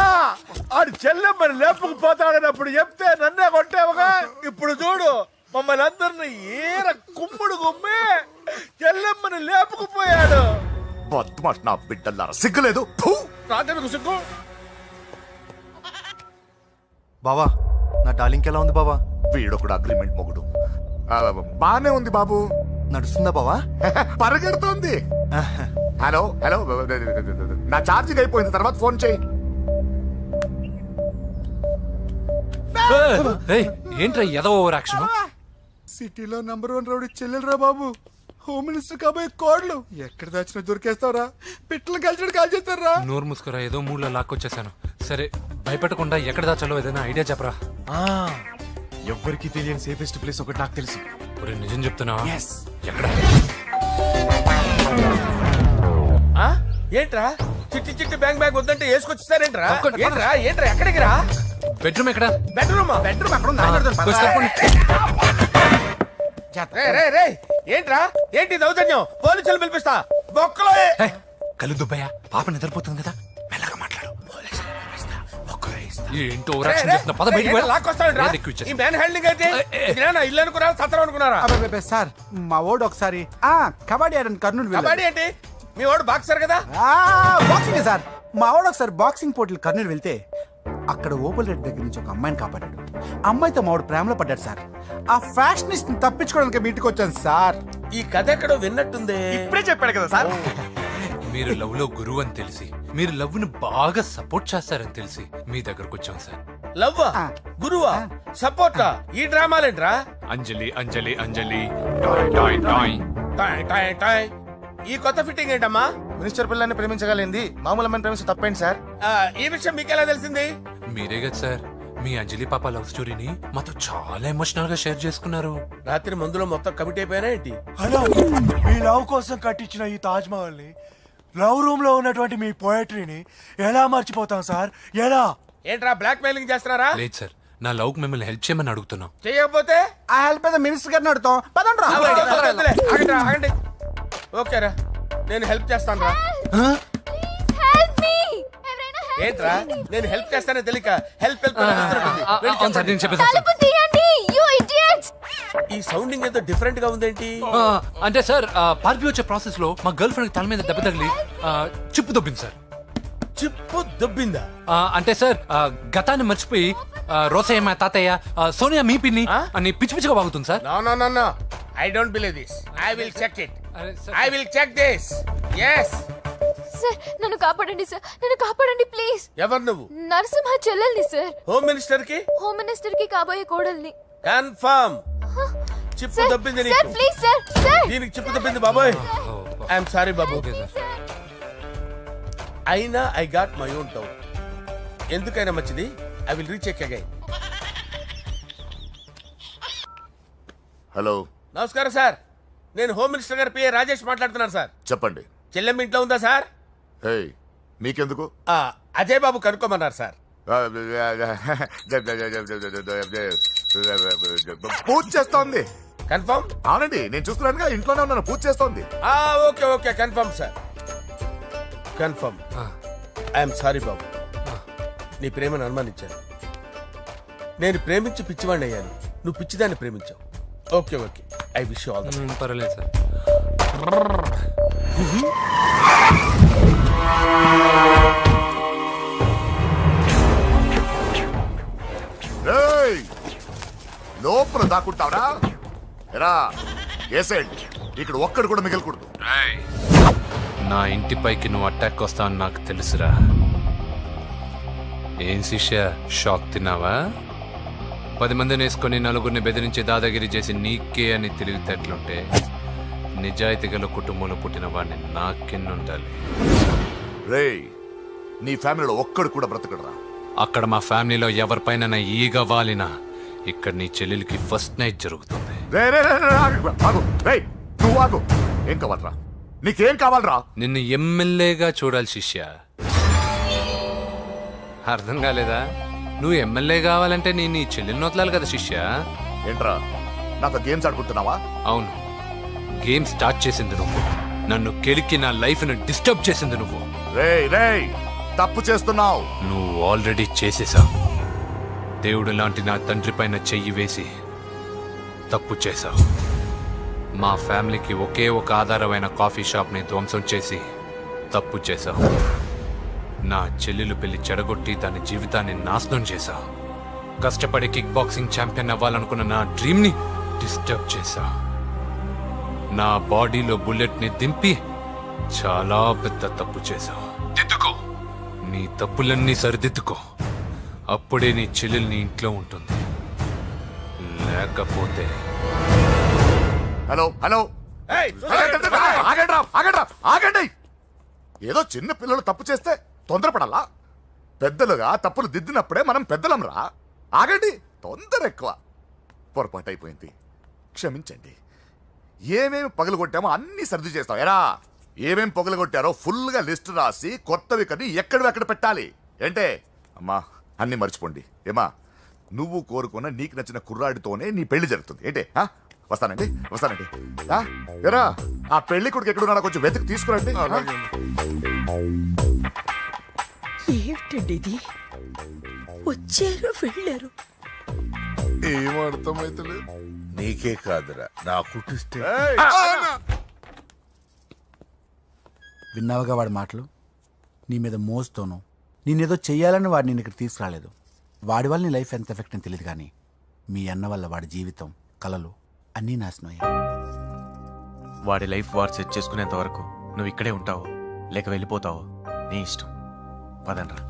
S5: ఆడు చెల్లెమ్మని లేపుకుపోతాడన్నప్పుడు చెప్తే నన్నే కొట్టావుగా. ఇప్పుడు చూడు మమ్మల్ని అందరిని ఏర కుమ్ముడు గుమ్మి చెల్లెమ్మని లేపుకుపోయాడు.
S6: బద్మాష్ నా బిడ్డల్లారా, సిగ్గులేదు? ఫు!
S5: నాకెందుకు సిగ్గు?
S9: బావా నా డార్లింగ్ ఎలా ఉంది బావా?
S6: వీడొకడు అగ్రిమెంట్ మొగుడు. బానే ఉంది బాబు.
S9: నడుస్తుందా బావా?
S6: పరిగెడుతోంది. హలో హలో, నా ఛార్జింగ్ అయిపోయింది, తర్వాత ఫోన్ చేయి.
S3: ఏయ్, ఏంట్రా ఏదో ఓవర్ యాక్షన్?
S4: సిటీలో #1 రౌడీ చెల్లెలరా బాబు. హోమ్ మినిస్టర్ కాబోయే కోడ్లు ఎక్కడ దాచినా దొరికేస్తావరా? పిట్టలు కలిసి కాల్ చేస్తారా?
S3: నోరు మూసుకురా, ఏదో మూడ్లో లాక్కొచ్చేసాను. సరే, భయపెట్టకుండా ఎక్కడ దాచాలో ఏదైనా ఐడియా చెప్పరా.
S4: ఎవ్వరికి తెలియని సేఫెస్ట్ ప్లేస్ ఒకటి నాకు తెలుసు.
S3: ఒరే, నిజం చెప్తున్నావా? ఎక్కడ?
S5: ఆ? ఏంట్రా చిట్టి చిట్టి బ్యాంక్ బ్యాగ్ వద్దంటే వేసుకొచ్చిస్తారేంట్రా? ఏంట్రా ఏంట్రా ఎక్కడికి రా?
S3: బెడ్రూమ్ ఎక్కడ?
S5: బెడ్రూమా?
S4: బెడ్రూమ్ అక్కడ ఉందా?
S3: కొంచెం తప్పండి.
S5: రే రే రే ఏంట్రా ఏంటి దౌర్జన్యం? పోలీసులు పిలిపిస్తా బొక్కలో.
S3: ఏయ్, కళ్ళు దుబ్బయ్యా, పాప నిద్రపోతుంది కదా, మెల్లగా మాట్లాడు. ఏంటో ఓవర్ యాక్షన్ చేస్తున్నా, పద బయటికి వెళ్ళు.
S5: లాక్కొస్తాడు
S3: ఏది ఎక్కువ ఇచ్చేసి.
S5: ఈ మ్యాన్ హ్యాండింగ్ అయితే ఇదేనా ఇల్లు అనుకున్నారా సత్రం అనుకున్నారా?
S4: అబ్బే సార్, మా ఓడు ఒకసారి కబడ్డీ ఆడని కర్నూలు వెళ్ళాడు.
S5: కబడ్డీ ఏంటి? మీ వాడు బాక్సర్ కదా?
S4: Boxing sir. మా వాడు ఒకసారి బాక్సింగ్ పోటీలు కర్నూలు వెళ్తే అక్కడ ఓపెల్ రెడ్డి దగ్గర నుంచి ఒక అమ్మాయిని కాపాడాడు. అమ్మాయితో మా వాడు ప్రేమలో పడ్డాడు సార్. ఆ ఫ్యాషనిస్ట్ తప్పించుకోవడానికి మీ ఇంటికి వచ్చాను సార్.
S5: ఈ కథ ఎక్కడో విన్నట్టుంది.
S4: ఇప్పుడే చెప్పాడు కదా సార్.
S3: మీరు లవ్ లో గురువు అని తెలిసి, మీరు లవ్ ను బాగా సపోర్ట్ చేస్తారని తెలిసి మీ దగ్గరకు వచ్చాం సార్.
S5: లవ్వా గురువా సపోర్టా? ఈ డ్రామాలేంట్రా?
S3: అంజలి అంజలి అంజలి టాయ్ టాయ్ టాయ్.
S5: టాయ్ టాయ్ టాయ్. ఈ కొత్త ఫిట్టింగ్ ఏంటమ్మా?
S9: మినిస్టర్ పిల్లని ప్రేమించగలిగింది మామూలు అమ్మని ప్రేమించి తప్పేంటి సార్?
S5: ఈ విషయం మీకెలా తెలిసింది?
S3: మీరే కదా సార్ మీ అంజలి పాప లవ్ స్టోరీని మాతో చాలా ఎమోషనల్ గా షేర్ చేసుకున్నారు.
S5: రాత్రి మందులో మొత్తం కమిట్ అయిపోయినా ఏంటి?
S12: హలో, మీ లవ్ కోసం కట్టించిన ఈ తాజ్ మహల్ ని, లవ్ రూమ్ లో ఉన్నటువంటి మీ పోయట్రీని ఎలా మర్చిపోతాం సార్? ఎలా?
S5: ఏంట్రా బ్లాక్ మెయిలింగ్ చేస్తున్నారా?
S3: లేదు సార్, నా లవ్ కు మిమ్మల్ని హెల్ప్ చేయమని అడుగుతున్నాం.
S5: చేయకపోతే
S4: ఆ హెల్ప్ అయితే మినిస్టర్ గారిని అడుగుతాం. పదండి రా.
S5: వద్దులే, ఆగండి, ఆగండి. ఓకేరా, నేను హెల్ప్ చేస్తాను రా.
S11: Help me.
S5: ఏంట్రా నేను హెల్ప్ చేస్తానే తెలియక హెల్ప్ హెల్ప్
S3: అవును సార్, నేను చెప్పేసాను సార్.
S11: తలుపు తీయండి, యు ఇడియట్స్.
S5: ఈ సౌండింగ్ ఏదో డిఫరెంట్ గా ఉందేంటి?
S3: అంటే సార్, పార్టీ వచ్చే ప్రాసెస్ లో మా గర్ల్ ఫ్రెండ్ తల మీద దెబ్బ తగిలి చిప్పు దొబ్బింది సార్.
S5: చిప్పు దొబ్బిందా?
S3: అంటే సార్, గతాన్ని మర్చిపోయి రోసయ్య మా తాతయ్య, సోనియా మీ పిన్ని అని పిచ్చి పిచ్చిగా వాగుతుంది sir.
S5: No no no no, I don't believe this. I will check it.
S3: అరే sir,
S5: I will check this. yes.
S10: Sir నన్ను కాపాడండి సార్, నన్ను కాపాడండి ప్లీజ్.
S5: ఎవరు నువ్వు?
S10: నరసింహ చెల్లెల్ని సార్.
S5: హోమ్ మినిస్టర్ కి
S10: హోమ్ మినిస్టర్ కి కాబోయే కోడల్ని.
S5: కన్ఫర్మ్ చిప్పు
S10: సార్
S5: దొబ్బింది
S10: సార్
S5: నీకు.
S10: Please sir. సార్
S5: దీనికి చిప్పు దొబ్బింది బాబోయ్. ఐఎమ్ సారీ బాబు.
S3: Okay sir.
S5: అయినా I got my own doubt. ఎందుకైనా మంచిది, I will recheck again.
S6: Hello,
S5: నమస్కారం సార్, నేను హోమ్ మినిస్టర్ గారి పిఏ రాజేష్ మాట్లాడుతున్నాను సార్.
S6: చెప్పండి.
S5: చెల్లెమ్మ ఇంట్లో ఉందా సార్?
S6: హే, మీకెందుకు?
S5: అజయ్ బాబు కనుక్కోమన్నారు సార్.
S6: పూజ చేస్తోంది.
S5: కన్ఫర్మ్?
S6: అవునండి, నేను చూస్తున్నానుగా, ఇంట్లోనే ఉన్నాను, పూజ చేస్తోంది.
S5: Okay okay, confirm sir, confirm. I'm sorry బాబు, నీ ప్రేమను అనుమానించాను. నేను ప్రేమించి పిచ్చివాడిని అయ్యాను, నువ్వు పిచ్చిదాన్ని ప్రేమించావు. Okay okay, I wish all the best.
S3: పర్వాలేదు సార్.
S6: రేయ్, లోపల దాక్కుంటావరా? ఎరా ఏసేంటి, ఇక్కడ ఒక్కడు కూడా మిగలకూడదు.
S3: నా ఇంటిపైకి నువ్వు అటాక్ వస్తావని నాకు తెలుసురా. ఏం శిష్య, షాక్ తిన్నావా? 10 మందిని వేసుకొని నలుగురిని బెదిరించి దాదాగిరి చేసి నీకే అని తెలివితేటలుంటే నిజాయితీ గల కుటుంబంలో పుట్టిన వాడిని నాకెన్నుండాలి.
S6: రేయ్, నీ ఫ్యామిలీలో ఒక్కడు కూడా బ్రతకడరా.
S3: అక్కడ మా ఫ్యామిలీలో ఎవరిపైన ఈగ వాలినా ఇక్కడ నీ చెల్లెలికి ఫస్ట్ నైట్ జరుగుతుంది.
S6: రే రే రే రే, ఆగు. రేయ్, నువ్వు ఆగు. ఏం కావాలరా? నీకేం కావాలరా?
S3: నిన్ను ఎమ్మెల్యేగా చూడాలి శిష్య. అర్థం కాలేదా? నువ్వు ఎమ్మెల్యే కావాలంటే నేను నీ చెల్లెల్ని వదలాలి కదా శిష్య.
S6: ఏంట్రా, నాతో గేమ్స్ ఆడుకుంటున్నావా?
S3: అవును, గేమ్ స్టార్ట్ చేసింది నువ్వు. నన్ను కెలికి నా లైఫ్ను డిస్టర్బ్ చేసింది నువ్వు.
S6: రేయ్ రేయ్, తప్పు చేస్తున్నావు.
S3: నువ్వు ఆల్రెడీ చేసేసావు. దేవుడు లాంటి నా తండ్రి పైన చెయ్యి వేసి తప్పు చేశావు. మా ఫ్యామిలీకి ఒకే ఒక ఆధారమైన కాఫీ షాప్ని ధ్వంసం చేసి తప్పు చేశావు. నా చెల్లెలు పెళ్లి చెడగొట్టి దాని జీవితాన్ని నాశనం చేశావు. కష్టపడి కిక్ బాక్సింగ్ ఛాంపియన్ అవ్వాలనుకున్న నా డ్రీమ్ని డిస్టర్బ్ చేశావు. నా బాడీలో బుల్లెట్ని దింపి చాలా పెద్ద తప్పు చేశావు. దిద్దుకో, నీ తప్పులన్నీ సరిదిద్దుకో. అప్పుడే నీ చెల్లెలు నీ ఇంట్లో ఉంటుంది. లేకపోతే
S6: హలో హలో, ఆగండి. ఏదో చిన్న పిల్లలు తప్పు చేస్తే తొందరపడాలా? పెద్దలుగా తప్పులు దిద్దినప్పుడే మనం పెద్దలంరా. ఆగండి, తొందర ఎక్కువ. పొరపాటు అయిపోయింది, క్షమించండి. ఏమేమి పగలగొట్టామో అన్ని సర్ది చేస్తాం. ఎరా, ఏమేం పగలగొట్టారో ఫుల్గా లిస్ట్ రాసి కొత్తవి కని ఎక్కడివి అక్కడ పెట్టాలి. ఏంటే అమ్మా, అన్ని మర్చిపోండి. ఏమా, నువ్వు కోరుకున్న నీకు నచ్చిన కుర్రాడితోనే నీ పెళ్లి జరుగుతుంది. ఏంటే వస్తానండి. ఎరా, ఆ పెళ్లి కొడుకు ఎక్కడున్నాడో కొంచెం వెతికి తీసుకురండి.
S7: ఏమిటండి ఇది? వచ్చారు వెళ్ళారు.
S6: ఏం అర్థమైతలేదు.
S5: నీకే కాదురా, నా కుట్టిస్తే.
S4: విన్నావుగా వాడి మాటలు? నీ మీద మోస్తోను నేనేదో చెయ్యాలని వాడు నేను ఇక్కడ తీసుకురాలేదు. వాడి వల్ల నీ లైఫ్ ఎంత ఎఫెక్ట్ అని తెలియదు, కానీ మీ అన్న వల్ల వాడి జీవితం, కలలు అన్నీ నాశనం అయ్యాయి.
S13: వాడి లైఫ్ వాడు సెట్ చేసుకునేంత వరకు నువ్వు ఇక్కడే ఉంటావో లేక వెళ్ళిపోతావో నీ ఇష్టం. పదండ్రా.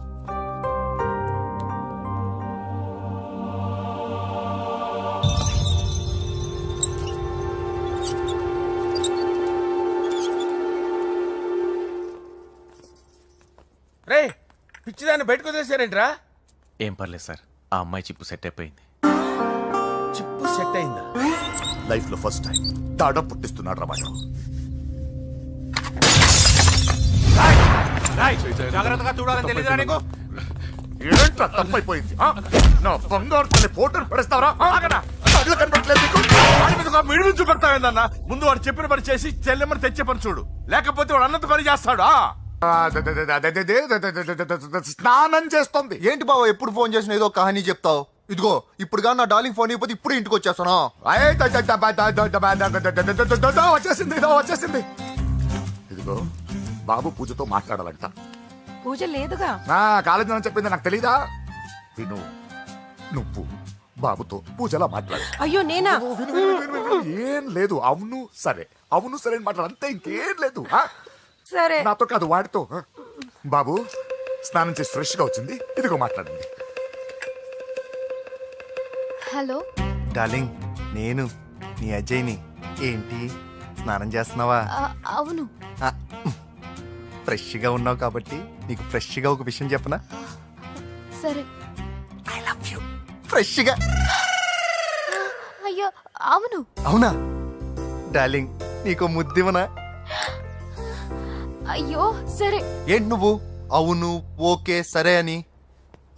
S5: రే, పిచ్చిదాన్ని బయటకు వదిలేశారేంట్రా?
S13: ఏం పర్లేదు సార్, ఆ అమ్మాయి చిప్పు సెట్ అయిపోయింది.
S5: చిప్పు సెట్ అయిందా?
S6: లైఫ్ లో ఫస్ట్ టైం తాడ పుట్టిస్తున్నాడు రా వాడు.
S8: జాగ్రత్తగా చూడాలని తెలియదురా నీకు?
S6: ఏంట్రా తప్పైపోయింది? నా బంగారు తల్లి ఫోటోలు పడేస్తావరా? కళ్ళు కనబడట్లేదు నీకు?
S5: వాడి మీద ఒక మిడిమి చూపెడతావేందన్నా? ముందు వాడు చెప్పిన పని చేసి చెల్లెమ్మని తెచ్చే పని చూడు, లేకపోతే వాడు అన్నతో పని చేస్తాడు.
S6: స్నానం చేస్తుంది.
S9: ఏంటి బావ ఎప్పుడు ఫోన్ చేసిన ఏదో కహానీ చెప్తావు? ఇదిగో ఇప్పుడు కానీ నా డార్లింగ్ ఫోన్ అయిపోతే ఇప్పుడు ఇంటికి వచ్చేస్తాను.
S6: వచ్చేసింది. ఇదిగో బాబు పూజతో మాట్లాడాలంట.
S7: పూజ లేదుగా.
S6: కాలేజీ అని చెప్పింది నాకు తెలీదా? విను, నువ్వు బాబుతో పూజలా మాట్లాడు.
S7: అయ్యో నేనా?
S6: ఏం లేదు. అవును సరే అని మాట్లాడు, అంతే, ఇంకేం లేదు.
S7: సరే.
S6: నాతో కాదు, వాడితో. బాబు స్నానం చేసి ఫ్రెష్ గా వచ్చింది, ఇదిగో మాట్లాడండి.
S10: హలో
S9: డార్లింగ్, నేను నీ అజయ్ని. ఏంటి స్నానం చేస్తున్నావా?
S10: అవును.
S9: ఫ్రెష్గా ఉన్నావు కాబట్టి నీకు ఫ్రెష్గా ఒక విషయం చెప్పనా?
S10: సరే.
S9: I love you. ఫ్రెష్గా.
S10: అయ్యో అవును.
S9: అవునా డార్లింగ్, నీకు ముద్దివనా?
S10: అయ్యో సరే.
S9: ఏంటి నువ్వు అవును ఓకే సరే అని?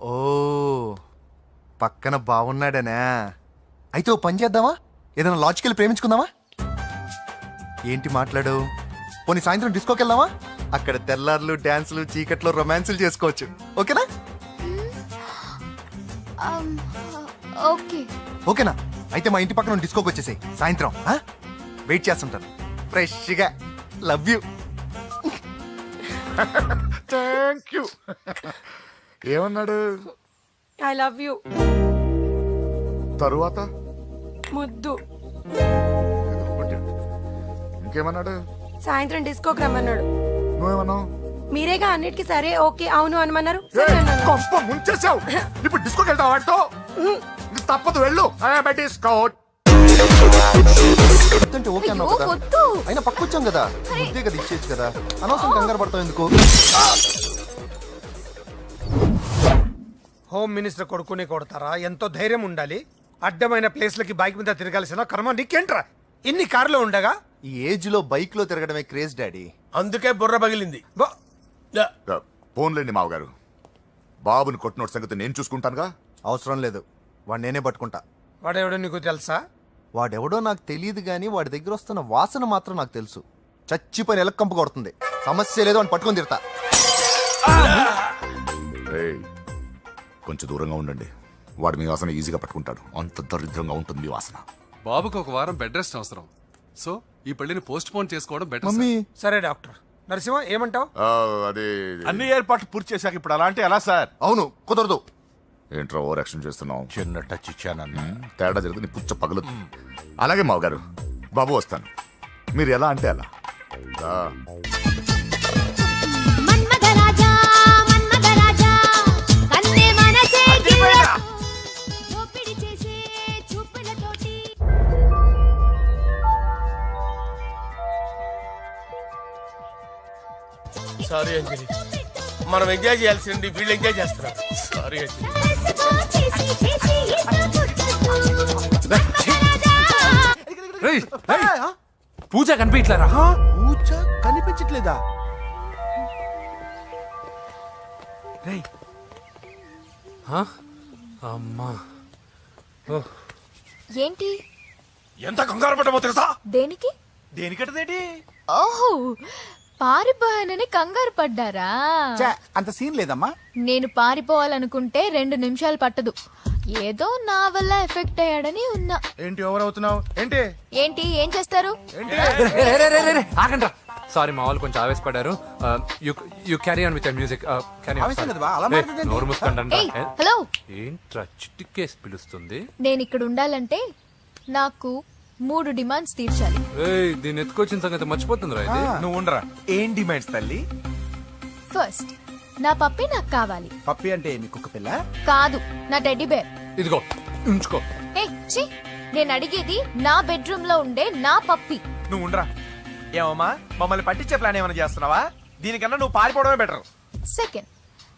S9: ఓ, పక్కన బాగున్నాడనా? అయితే ఓ పని చేద్దామా? ఏదైనా లాజికల్ ప్రేమించుకుందామా? ఏంటి మాట్లాడు? పోనీ సాయంత్రం డిస్కోకి వెళ్దామా? అక్కడ తెల్లార్లు డాన్సులు, చీకట్లో రొమాన్సులు చేసుకోవచ్చు. ఓకేనా?
S10: ఓకే.
S9: ఓకేనా? అయితే మా ఇంటి పక్కన డిస్కోకి వచ్చేసాయి సాయంత్రం. వెయిట్ చేస్తుంటాను ఫ్రెష్గా. Love you.
S6: Thank you. ఏమన్నాడు?
S7: I love you.
S6: తరువాత
S7: ముద్దు.
S6: ఇంకేమన్నాడు?
S7: సాయంత్రం డిస్కోకి రమ్మన్నాడు.
S6: నువ్వేమన్నావు?
S7: మీరేగా అన్నిటికీ సరే ఓకే అవును అనమన్నారు.
S6: కొంప ముంచేసావు. ఇప్పుడు డిస్కోకి వెళ్తావు వాడితో? తప్పదు వెళ్ళు బెటిస్కోట్.
S9: అంటే ఓకే అన్నావు కదా
S11: వద్దు.
S9: అయినా పక్కొచ్చాం కదా ఇదే కదా ఇచ్చేయచ్చు కదా అనవసరం కంగారు పడతావు ఎందుకు
S1: హోమ్ మినిస్టర్ కొడుకుని కొడతారా? ఎంతో ధైర్యం ఉండాలి. అడ్డమైన ప్లేస్లకి బైక్ మీద తిరగాల్సిన కర్మ నీకేంట్రా? ఇన్ని కార్లు ఉండగా
S9: ఈ ఏజ్ లో బైక్ లో తిరగడమే క్రేజ్ డాడీ.
S5: అందుకే బుర్ర పగిలింది.
S6: ఫోన్లేండి మావగారు, బాబుని కొట్టినోటి సంగతి నేను చూసుకుంటానుగా.
S9: అవసరం లేదు, వాడు నేనే పట్టుకుంటా.
S1: వాడెవడో నీకు తెలుసా?
S9: వాడెవడో నాకు తెలియదు కానీ వాడి దగ్గర వస్తున్న వాసన మాత్రం నాకు తెలుసు. చచ్చిపోయిన ఎలక్కంపు కొడుతుంది. సమస్య లేదు అని పట్టుకొని తిడతా.
S6: ఏయ్, కొంచెం దూరంగా ఉండండి. వాడు మీ వాసన ఈజీగా పట్టుకుంటాడు. అంత దరిద్రంగా ఉంటుంది మీ వాసన.
S2: బాబుకి ఒక వారం బెడ్ రెస్ట్ అవసరం. సో ఈ పెళ్లిని పోస్ట్ పోన్ చేసుకోవడం బెటర్.
S9: మమ్మీ
S1: సరే డాక్టర్. నరసింహ ఏమంటావు?
S6: అదే
S4: అన్ని ఏర్పాట్లు పూర్తి చేశాక ఇప్పుడు అలా అంటే ఎలా సార్?
S9: అవును కుదరదు.
S6: ఏంట్రా ఓవర్ యాక్షన్ చేస్తున్నావు?
S4: చిన్న టచ్ ఇచ్చానన్న.
S6: తేడా జరిగితే నీ పుచ్చ పగలు. అలాగే మావగారు, బాబు వస్తాను. మీరు ఎలా అంటే అలా.
S11: మన్మథరాజా, మన్మథరాజా, కన్నే మనసే దోపిడి చేసే చూపులతోటి.
S5: సారీ అంజలి, మనం ఎంజాయ్ చేయాల్సింది వీళ్ళు ఎంజాయ్ చేస్తున్నారు. సారీ అంజలి.
S11: సరసగా చేసి చేసి
S3: పూజ కనిపించలేరా?
S4: పూజ కనిపించట్లేదా? రేయ్
S3: అమ్మా
S10: ఏంటి?
S12: ఎంత కంగారు పడ్డమో తెలుసా?
S10: దేనికి?
S12: దేనికట్టదేటి?
S10: ఓహో, పారిపోయానని కంగారు పడ్డారా?
S4: ఛే, అంత సీన్ లేదమ్మా.
S10: నేను పారిపోవాలనుకుంటే 2 నిమిషాలు పట్టదు. ఏదో నా వల్ల ఎఫెక్ట్ అయ్యాడని ఉన్నా.
S4: ఏంటి ఓవర్ అవుతున్నావు? ఏంటి
S10: ఏంటి ఏం చేస్తారు?
S3: ఆగండ్రా. సారీ, మా వాళ్ళు కొంచెం ఆవేశపడ్డారు. You carry on with music.
S4: ఆవేశం కదా బా, అలా మాట్లాడేదేంటి?
S3: నోరు మూసుకోండి.
S10: ఏయ్, హలో.
S3: ఏంట్రా చిటికేసి పిలుస్తుంది?
S10: నేను ఇక్కడ ఉండాలంటే నాకు 3 డిమాండ్స్ తీర్చాలి.
S3: ఏయ్, దీన్ని ఎత్తుకొచ్చిన సంగతి మర్చిపోతుందిరా ఇది.
S12: నువ్వు ఉండరా. ఏం డిమాండ్స్ తల్లి?
S10: ఫస్ట్, నా పప్పి నాకు కావాలి.
S4: పప్పి అంటే మీ కుక్క పిల్ల?
S10: కాదు, నా టెడ్డీ బేర్.
S3: ఇదిగో ఉంచుకో.
S10: ఛీ, నేను అడిగేది నా బెడ్రూమ్ లో ఉండే నా పప్పి.
S12: నువ్వు ఉండరా. ఏమమ్మా, మమ్మల్ని పట్టించే ప్లాన్ ఏమైనా చేస్తున్నావా? దీనికన్నా నువ్వు పారిపోవడమే బెటర్.
S10: సెకండ్,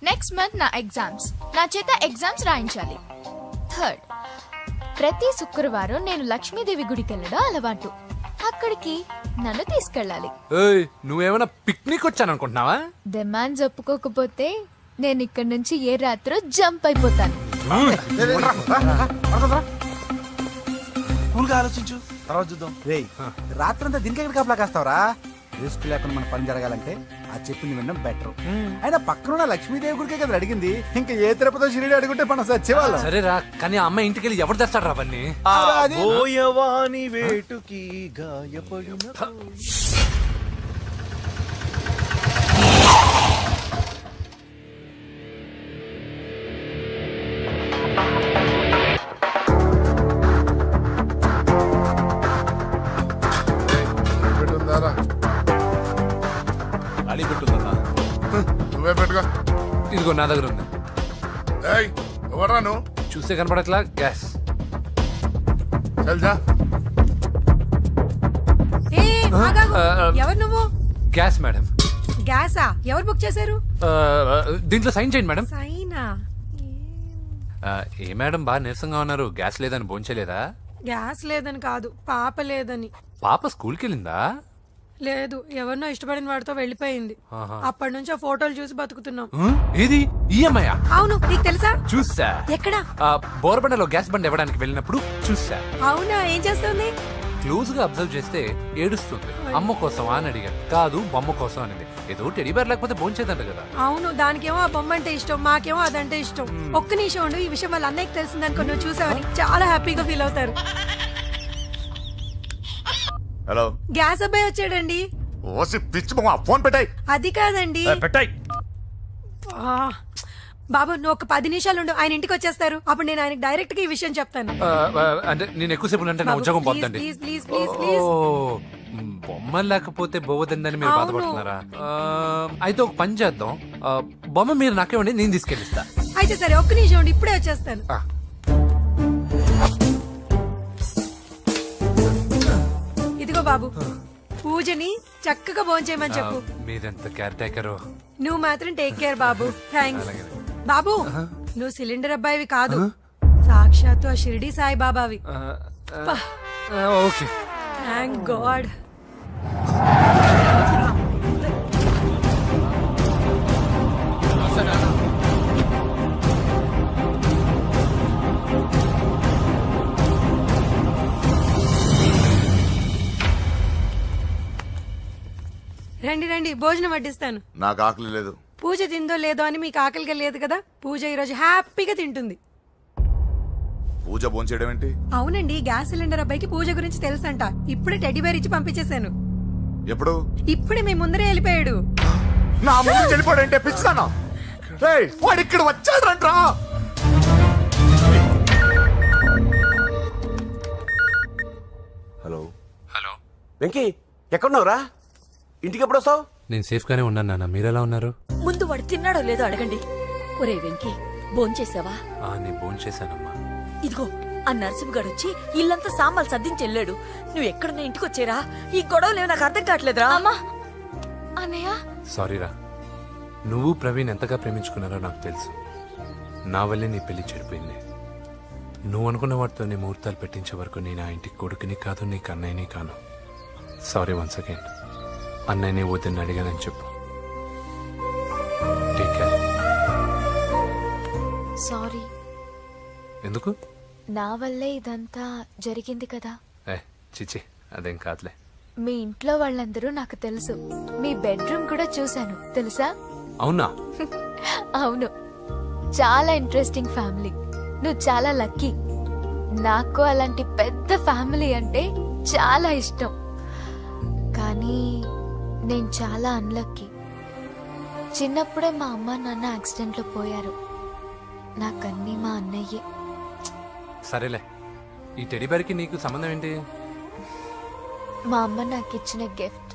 S10: నెక్స్ట్ మంత్ నా ఎగ్జామ్స్, నా చేత ఎగ్జామ్స్ రాయించాలి. థర్డ్, ప్రతి శుక్రవారం నేను లక్ష్మీదేవి గుడికి వెళ్ళడం అలవాటు. అక్కడికి నన్ను తీసుకెళ్ళాలి.
S3: ఏయ్, నువ్వేమైనా పిక్నిక్ వచ్చాననుకుంటున్నావా?
S10: డిమాండ్స్ ఒప్పుకోకపోతే నేను ఇక్కడి నుంచి ఏ రాత్రో జంప్ అయిపోతాను.
S12: కూల్గా ఆలోచించు, తర్వాత చూద్దాం.
S4: రేయ్, రాత్రంతా దీనికి ఎక్కడ కాపలా కాస్తావరా? రిస్క్ లేకుండా మన పని జరగాలంటే ఆ చెప్పింది వినడం బెటర్. అయినా పక్కన లక్ష్మీదేవి గుడికే కదా అడిగింది. ఇంకా ఏ తిరుపతి షిరిడి అడుగుంటే మనం సచ్చేవాళ్ళం.
S3: సరేరా, కానీ ఆ అమ్మాయి ఇంటికి వెళ్ళి ఎవరు తెస్తాడు అవన్నీ?
S12: బోయవాని వేటుకి గాయపడిన
S6: నువ్వే పెట్టుకో.
S3: ఇదిగో నా దగ్గర ఉంది.
S6: ఏయ్, ఎవడ్రా నువ్వు?
S3: చూస్తే కనపడట్లా? గ్యాస్.
S6: చల్జా.
S7: ఎవరు నువ్వు?
S3: Gas madam.
S7: గ్యాసా? ఎవరు బుక్ చేశారు?
S3: దీంట్లో సైన్ చేయండి మేడం.
S7: సైనా?
S3: ఏ మేడం బాగా నీరసంగా ఉన్నారు? గ్యాస్ లేదని భోంచలేదా?
S7: గ్యాస్ లేదని కాదు, పాప లేదని.
S3: పాప స్కూల్కి వెళ్ళిందా?
S7: లేదు, ఎవరినో ఇష్టపడిన వాడితో వెళ్ళిపోయింది. అప్పటి నుంచి ఆ ఫోటోలు చూసి బతుకుతున్నాం.
S3: ఏది ఈ అమ్మాయా?
S7: అవును, నీకు తెలుసా?
S3: చూసా.
S7: ఎక్కడ?
S3: బోరబండలో గ్యాస్ బండ్ ఇవ్వడానికి వెళ్ళినప్పుడు చూసా.
S7: అవునా, ఏం చేస్తుంది?
S3: క్లోజ్ గా అబ్జర్వ్ చేస్తే ఏడుస్తుంది. అమ్మ కోసం అని అడిగాను. కాదు, బొమ్మ కోసం అనింది. ఏదో టెడీ బేర్ లేకపోతే భోంచేదంట కదా.
S7: అవును, దానికేమో ఆ బొమ్మ అంటే ఇష్టం, మాకేమో అదంటే ఇష్టం. ఒక్క నిమిషం ఉండు, ఈ విషయం వాళ్ళ అన్నయ్యకి తెలిసిందనుకో, నువ్వు చూసావని చాలా హ్యాపీగా ఫీల్ అవుతారు.
S6: హలో,
S7: గ్యాస్ అబ్బాయి వచ్చాడండి.
S6: ఓసి పిచ్చి బొమ్మ, ఫోన్ పెట్టాయి.
S7: అది కాదండి.
S12: పెట్టాయి.
S7: బాబు, నువ్వు ఒక 10 నిమిషాలు ఉండు, ఆయన ఇంటికి వచ్చేస్తారు. అప్పుడు నేను ఆయనకి డైరెక్ట్ గా ఈ విషయం చెప్తాను.
S3: అంటే నేను ఎక్కువసేపు అంటే నా ఉద్యోగం పోతుందండి.
S7: Please please please please.
S3: బొమ్మ లేకపోతే బోవదందని మీరు
S7: అవును.
S3: బాధపడుతున్నారా? అయితే ఒక పని చేద్దాం. బొమ్మ మీరు నాకేమండి, నేను తీసుకెళ్ళిస్తా.
S7: అయితే సరే, ఒక్క నిమిషం ఉండి ఇప్పుడే వచ్చేస్తాను. బాబు పూజని చక్కగా భోంచేయమని చెప్పు.
S3: మీరెంత కేర్ టేకరో.
S7: నువ్వు మాత్రం టేక్ కేర్ బాబు. థ్యాంక్స్ బాబు. నువ్వు సిలిండర్ అబ్బాయివి కాదు, సాక్షాత్తు ఆ షిరిడి సాయి బాబావి.
S3: ఓకే.
S7: Thank God. రండి రండి, భోజనం వడ్డిస్తాను.
S6: నాకు ఆకలి లేదు.
S7: పూజ తిందో లేదో అని మీకు ఆకలిగా లేదు కదా, పూజ ఈరోజు హ్యాపీగా తింటుంది.
S6: పూజ భోంచేయడం ఏంటి?
S7: అవునండి, గ్యాస్ సిలిండర్ అబ్బాయికి పూజ గురించి తెలుసంట. ఇప్పుడే టెడ్డీ బేర్ ఇచ్చి పంపించేశాను.
S6: ఎప్పుడు?
S7: ఇప్పుడే మీ ముందరే వెళ్ళిపోయాడు.
S6: నా ముందు వెళ్ళిపోయాడంటే పిచ్చిదానా? రేయ్, వాడు ఇక్కడ వచ్చాడంట్రా.
S8: Hello
S3: hello.
S8: వెంకీ ఎక్కడున్నావురా? ఇంటికి ఎప్పుడు వస్తావు?
S3: నేను సేఫ్ గానే ఉన్నాను నాన్న, మీరెలా ఉన్నారు?
S7: ముందు వాడు తిన్నాడో లేదో అడగండి. ఒరే వెంకీ, భోంచేసావా?
S3: నేను ఫోన్ చేశానమ్మా.
S7: ఇదిగో ఆ నరసింహగాడు వచ్చి ఇల్లంతా సామాన్లు సర్దించి వెళ్ళాడు. నువ్వు ఎక్కడున్నా ఇంటికి వచ్చేరా. ఈ గొడవలేవు నాకు అర్థం కావట్లేదురా.
S10: అమ్మా అన్నయ్య,
S3: సారీరా. నువ్వు ప్రవీణ్ ఎంతగా ప్రేమించుకున్నారో నాకు తెలుసు. నా వల్లే నీ పెళ్లి చెడిపోయింది. నువ్వు అనుకున్న వాటితో నీ ముహూర్తాలు పెట్టించే వరకు నేను ఆ ఇంటికి కొడుకుని కాదు, నీకు అన్నయ్యని కాను. Sorry once again. అన్నయ్యని వద్దని అడిగానని చెప్పు. Take care.
S10: సారీ.
S3: ఎందుకు?
S10: నా వల్లే ఇదంతా జరిగింది కదా.
S3: చిచి, అదేం కాదులే.
S10: మీ ఇంట్లో వాళ్ళందరూ నాకు తెలుసు. మీ బెడ్రూమ్ కూడా చూశాను, తెలుసా?
S3: అవునా?
S10: అవును, చాలా ఇంట్రెస్టింగ్ ఫ్యామిలీ. నువ్వు చాలా లక్కీ. నాకు అలాంటి పెద్ద ఫ్యామిలీ అంటే చాలా ఇష్టం. కానీ నేను చాలా అన్లక్కీ. చిన్నప్పుడే మా అమ్మ నాన్న యాక్సిడెంట్లో పోయారు. నాకన్నీ మా అన్నయ్యే.
S3: సరేలే, ఈ టెడీబేర్కి నీకు సంబంధం ఏంటి?
S10: మా అమ్మ నాకు ఇచ్చిన గిఫ్ట్.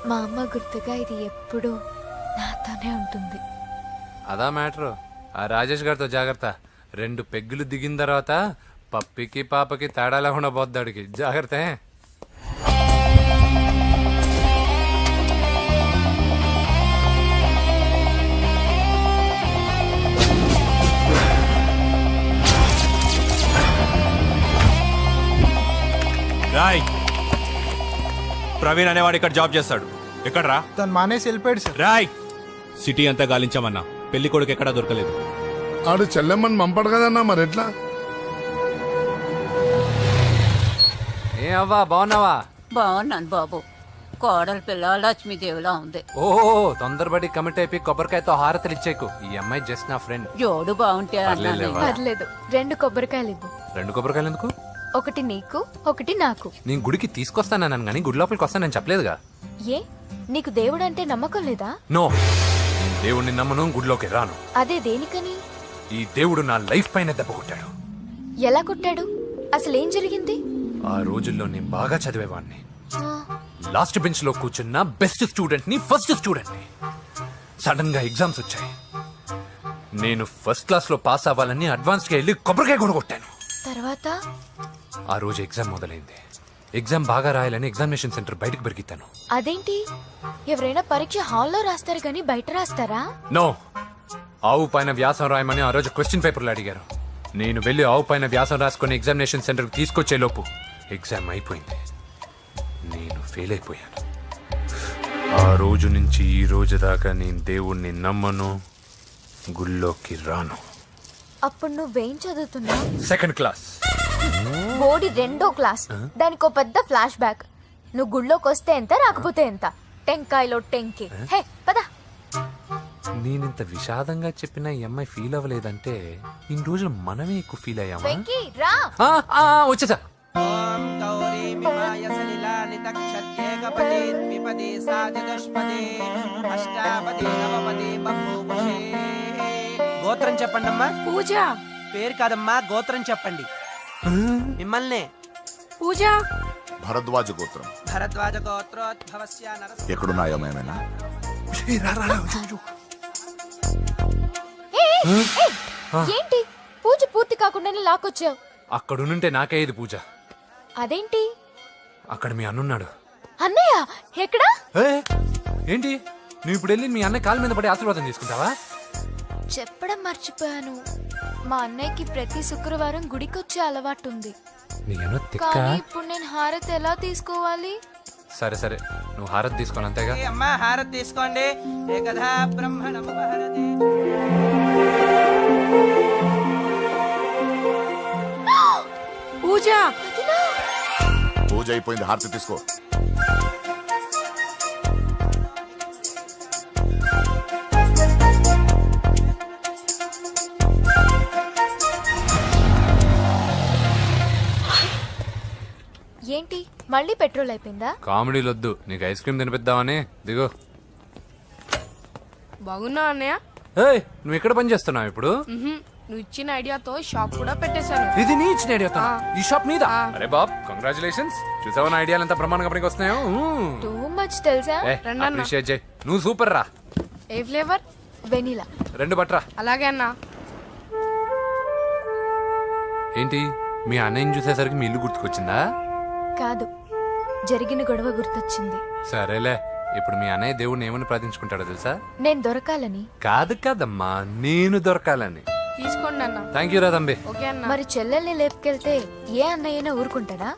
S10: మా అమ్మ గుర్తుగా ఇది ఎప్పుడూ నాతోనే ఉంటుంది.
S3: అదా మ్యాటరు. ఆ రాజేష్ గారితో జాగ్రత్త. 2 పెగ్గులు దిగిన తర్వాత పప్పికి పాపకి తేడా లేకుండా పోద్దాడికి. జాగ్రత్త.
S13: రాయ్, ప్రవీణ్ అనేవాడు ఇక్కడ జాబ్ చేస్తాడు. ఎక్కడ్రా?
S4: తను మానేసి వెళ్ళిపోయాడు సార్.
S13: రాయ్, సిటీ అంతా గాలించామన్నా, పెళ్లి కొడుకు ఎక్కడా దొరకలేదు.
S6: ఆడు చెల్లెమ్మని పంపడు కదన్నా, మరి ఎట్లా?
S3: ఏ అవ్వా, బాగున్నావా?
S11: బాగున్నాను బాబు. కోడలి పిల్ల లక్ష్మీదేవిలా ఉంది.
S3: ఓహో, తొందరపడి కమిట్ అయిపోయి కొబ్బరికాయతో హారతలు ఇచ్చేకు. ఈ అమ్మాయి జస్ట్ నా ఫ్రెండ్.
S11: జోడు బాగుంటే
S3: పర్లేదులేవా?
S10: పర్లేదు, 2 కొబ్బరికాయలు ఇవ్వు.
S3: 2 కొబ్బరికాయలు ఎందుకు?
S10: ఒకటి నీకు, ఒకటి నాకు.
S3: నేను గుడికి తీసుకొస్తానన్నాను కానీ గుడి లోపలికి వస్తానని చెప్పలేదుగా.
S10: ఏ, నీకు దేవుడు అంటే నమ్మకం లేదా?
S3: నో, నేను దేవుడిని నమ్మను, గుడిలోకి రాను.
S10: అదే దేనికని?
S3: ఈ దేవుడు నా లైఫ్ పైన దెబ్బ కొట్టాడు.
S10: ఎలా కొట్టాడు? అసలేం జరిగింది?
S3: ఆ రోజుల్లో నేను బాగా చదివేవాడిని.
S10: ఆ,
S3: లాస్ట్ బెంచ్ లో కూర్చున్న బెస్ట్ స్టూడెంట్ ని, ఫస్ట్ స్టూడెంట్ ని. సడన్ గా ఎగ్జామ్స్ వచ్చాయి. నేను ఫస్ట్ క్లాస్ లో పాస్ అవ్వాలని అడ్వాన్స్ గా వెళ్ళి కొబ్బరికాయ కూడా కొట్టాను.
S10: తర్వాత?
S3: ఆ రోజు ఎగ్జామ్ మొదలైంది. ఎగ్జామ్ బాగా రాయాలని ఎగ్జామినేషన్ సెంటర్ బయటకు పెరిగితాను.
S10: అదేంటి, ఎవరైనా పరీక్ష హాల్లో రాస్తారు కానీ బయట రాస్తారా?
S3: నో, ఆవు పైన వ్యాసం రాయమని ఆ రోజు క్వశ్చన్ పేపర్లు అడిగారు. నేను వెళ్ళి ఆవు పైన వ్యాసం రాసుకుని ఎగ్జామినేషన్ సెంటర్కి తీసుకొచ్చే లోపు ఎగ్జామ్ అయిపోయింది. నేను ఫెయిల్ అయిపోయాను. ఆ రోజు నుంచి ఈ రోజు దాకా నేను దేవుణ్ణి నమ్మను, గుళ్ళోకి రాను.
S10: అప్పుడు నువ్వేం చదువుతున్నావు?
S3: 2nd class.
S10: బోడి 2వ క్లాస్. దానికో పెద్ద ఫ్లాష్ బ్యాక్. నువ్వు గుళ్ళోకి వస్తే ఎంత, రాకపోతే ఎంత. టెంకాయలో టెంకి. హే పద.
S3: నేనింత విషాదంగా చెప్పిన ఈ అమ్మాయి ఫీల్ అవ్వలేదంటే ఇన్ని రోజులు మనమే ఎక్కువ ఫీల్ అయ్యామా?
S10: వెంకీ రా.
S3: వచ్చేసా.
S8: గోత్రం చెప్పండి అమ్మా.
S7: పూజ.
S8: పేరు కాదమ్మా, గోత్రం చెప్పండి. మిమ్మల్ని.
S7: పూజ.
S6: భరద్వాజ గోత్రం.
S8: భరద్వాజ గోత్రోద్భవస్య నరసింహ.
S6: ఎక్కడున్నాయో మేమైనా?
S10: ఏంటి పూజ పూర్తి కాకుండానే లాక్కొచ్చావు?
S3: అక్కడుంటే నాకే ఇది పూజ.
S10: అదేంటి?
S3: అక్కడ మీ అన్నున్నాడు.
S10: అన్నయ్య ఎక్కడా?
S3: ఏంటి నువ్వు ఇప్పుడు వెళ్ళి మీ అన్నయ్య కాలు మీద పడి ఆశీర్వాదం తీసుకుంటావా?
S10: చెప్పడం మర్చిపోయాను. మా అన్నయ్యకి ప్రతి శుక్రవారం గుడికొచ్చే అలవాటు ఉంది.
S3: నీ అన్న తిక్క.
S10: కానీ ఇప్పుడు నేను హారతి ఎలా తీసుకోవాలి?
S3: సరే సరే నువ్వు హారతి తీసుకోను అంతేగా.
S8: అమ్మా హారతి తీసుకోండి. ఏకదా బ్రహ్మణము హారతి.
S7: పూజ
S6: పూజ అయిపోయింది, హారతి తీసుకో.
S10: ఏంటి మళ్ళీ పెట్రోల్ అయిపోయిందా?
S3: కామెడీలు వద్దు, నీకు ఐస్ క్రీమ్ తినిపిద్దామని. దిగో.
S7: బాగున్నా అన్నయ్య?
S3: ఏయ్ నువ్వు ఎక్కడ పని చేస్తున్నావు ఇప్పుడు?
S7: నువ్వు ఇచ్చిన ఐడియాతో షాప్ కూడా పెట్టేశాను.
S3: ఇది నీ ఇచ్చిన ఐడియా ఈ షాప్ మీద? అరే బాబ్ కంగ్రాచులేషన్స్. చూసావా నా ఐడియాలు ఎంత బ్రహ్మాండంగా పనికి వస్తున్నాయో.
S10: టూ మచ్ తెలుసా?
S3: అప్రిషియేట్ చేయి. నువ్వు సూపర్ రా.
S7: ఏ ఫ్లేవర్?
S10: వెనీలా.
S3: 2 బట్రా.
S7: అలాగే అన్నా.
S3: ఏంటి మీ అన్నయ్యని చూసేసరికి మీ ఇల్లు గుర్తుకొచ్చిందా?
S10: కాదు, జరిగిన గొడవ గుర్తొచ్చింది.
S3: సరేలే, ఇప్పుడు మీ అన్నయ్య దేవుడిని ఏమని ప్రార్థించుకుంటాడో తెలుసా?
S10: నేను దొరకాలని.
S3: కాదు కాదమ్మా, నేను దొరకాలని.
S7: తీసుకోండి అన్న.
S3: థ్యాంక్ యూ రా తంబి.
S7: ఓకే అన్న.
S10: మరి చెల్లెల్ని లేపుకెళ్తే ఏ అన్నయ్యనా ఊరుకుంటాడా?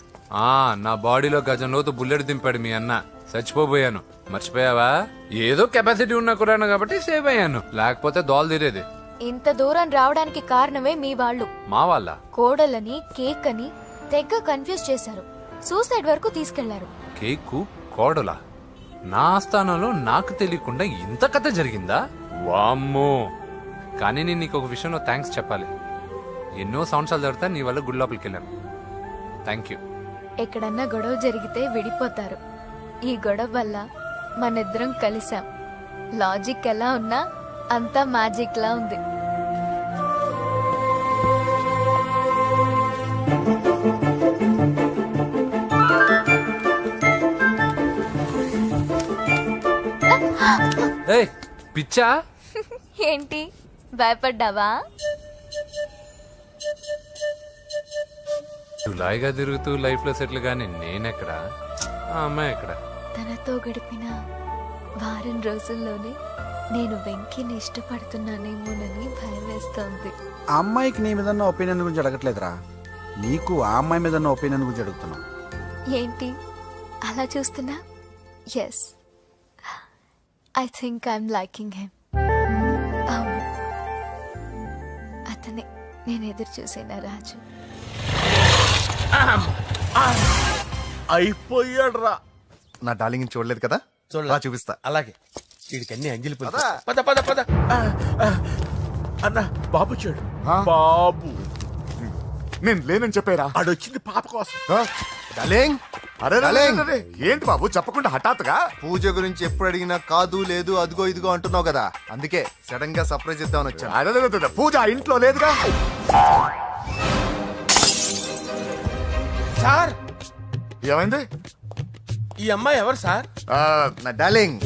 S3: నా బాడీలో గజం లోతు బుల్లెట్ దింపాడు మీ అన్న. చచ్చిపోబోయాను. మర్చిపోయావా? ఏదో కెపాసిటీ ఉన్న కురాను కాబట్టి సేవ్ అయ్యాను, లేకపోతే దోలు తీరేది.
S10: ఇంత దూరం రావడానికి కారణమే మీ వాళ్ళు.
S3: మా వాళ్ళ
S10: కోడలని కేక్ అని తెగ కన్ఫ్యూజ్ చేశారు. సూసైడ్ వరకు తీసుకెళ్లారు.
S3: కేకు కోడలా? నా స్థానంలో నాకు తెలియకుండా ఇంత కథ జరిగిందా? వామ్మో. కానీ నేను నీకు ఒక విషయంలో థ్యాంక్స్ చెప్పాలి. ఎన్నో సంవత్సరాలు తర్వాత నీ వల్ల గుడి లోపలికి వెళ్ళాను. Thank you.
S10: ఎక్కడన్నా గొడవ జరిగితే విడిపోతారు. ఈ గొడవ వల్ల మనిద్దరం కలిసాం. లాజిక్ ఎలా ఉన్నా అంతా మ్యాజిక్ లా ఉంది.
S3: ఏయ్ పిచ్చా?
S10: ఏంటి భయపడ్డావా?
S3: జులాయిగా తిరుగుతూ లైఫ్ లో సెటిల్ గాని నేనెక్కడా, ఆ అమ్మాయి ఎక్కడ?
S10: తనతో గడిపిన వారం రోజుల్లోనే నేను వెంకీని ఇష్టపడుతున్నానేమోనని భయం వేస్తోంది.
S4: ఆ అమ్మాయికి నీ మీద ఉన్న ఒపీనియన్ గురించి అడగట్లేదురా, నీకు ఆ అమ్మాయి మీద ఉన్న ఒపీనియన్ గురించి అడుగుతున్నావు.
S10: ఏంటి అలా చూస్తున్నా? Yes, I think I'm liking him. అవును, అతనే నేను ఎదురు చూసిన రాజు.
S6: అయిపోయాడు రా.
S9: నా డార్లింగ్ చూడలేదు కదా, రా చూపిస్తా.
S5: అలాగే వీడికి అన్ని అంజలి పులుసు. పద పద పద. అన్న బాబు చూడు. బాబు
S6: నేను లేనని చెప్పారా?
S5: ఆడొచ్చింది పాప కోసం.
S9: డార్లింగ్,
S6: అరే
S9: డార్లింగ్.
S6: ఏంటి బాబు చెప్పకుండా హఠాత్తుగా?
S9: పూజ గురించి ఎప్పుడు అడిగినా కాదు లేదు అదిగో ఇదిగో అంటున్నావు కదా, అందుకే సడన్ గా సర్ప్రైజ్ ఇద్దామని వచ్చాను.
S6: అరే పూజ ఇంట్లో లేదుగా.
S5: సార్
S6: ఏమైంది?
S5: ఈ అమ్మాయి ఎవరు సార్?
S9: నా డార్లింగ్,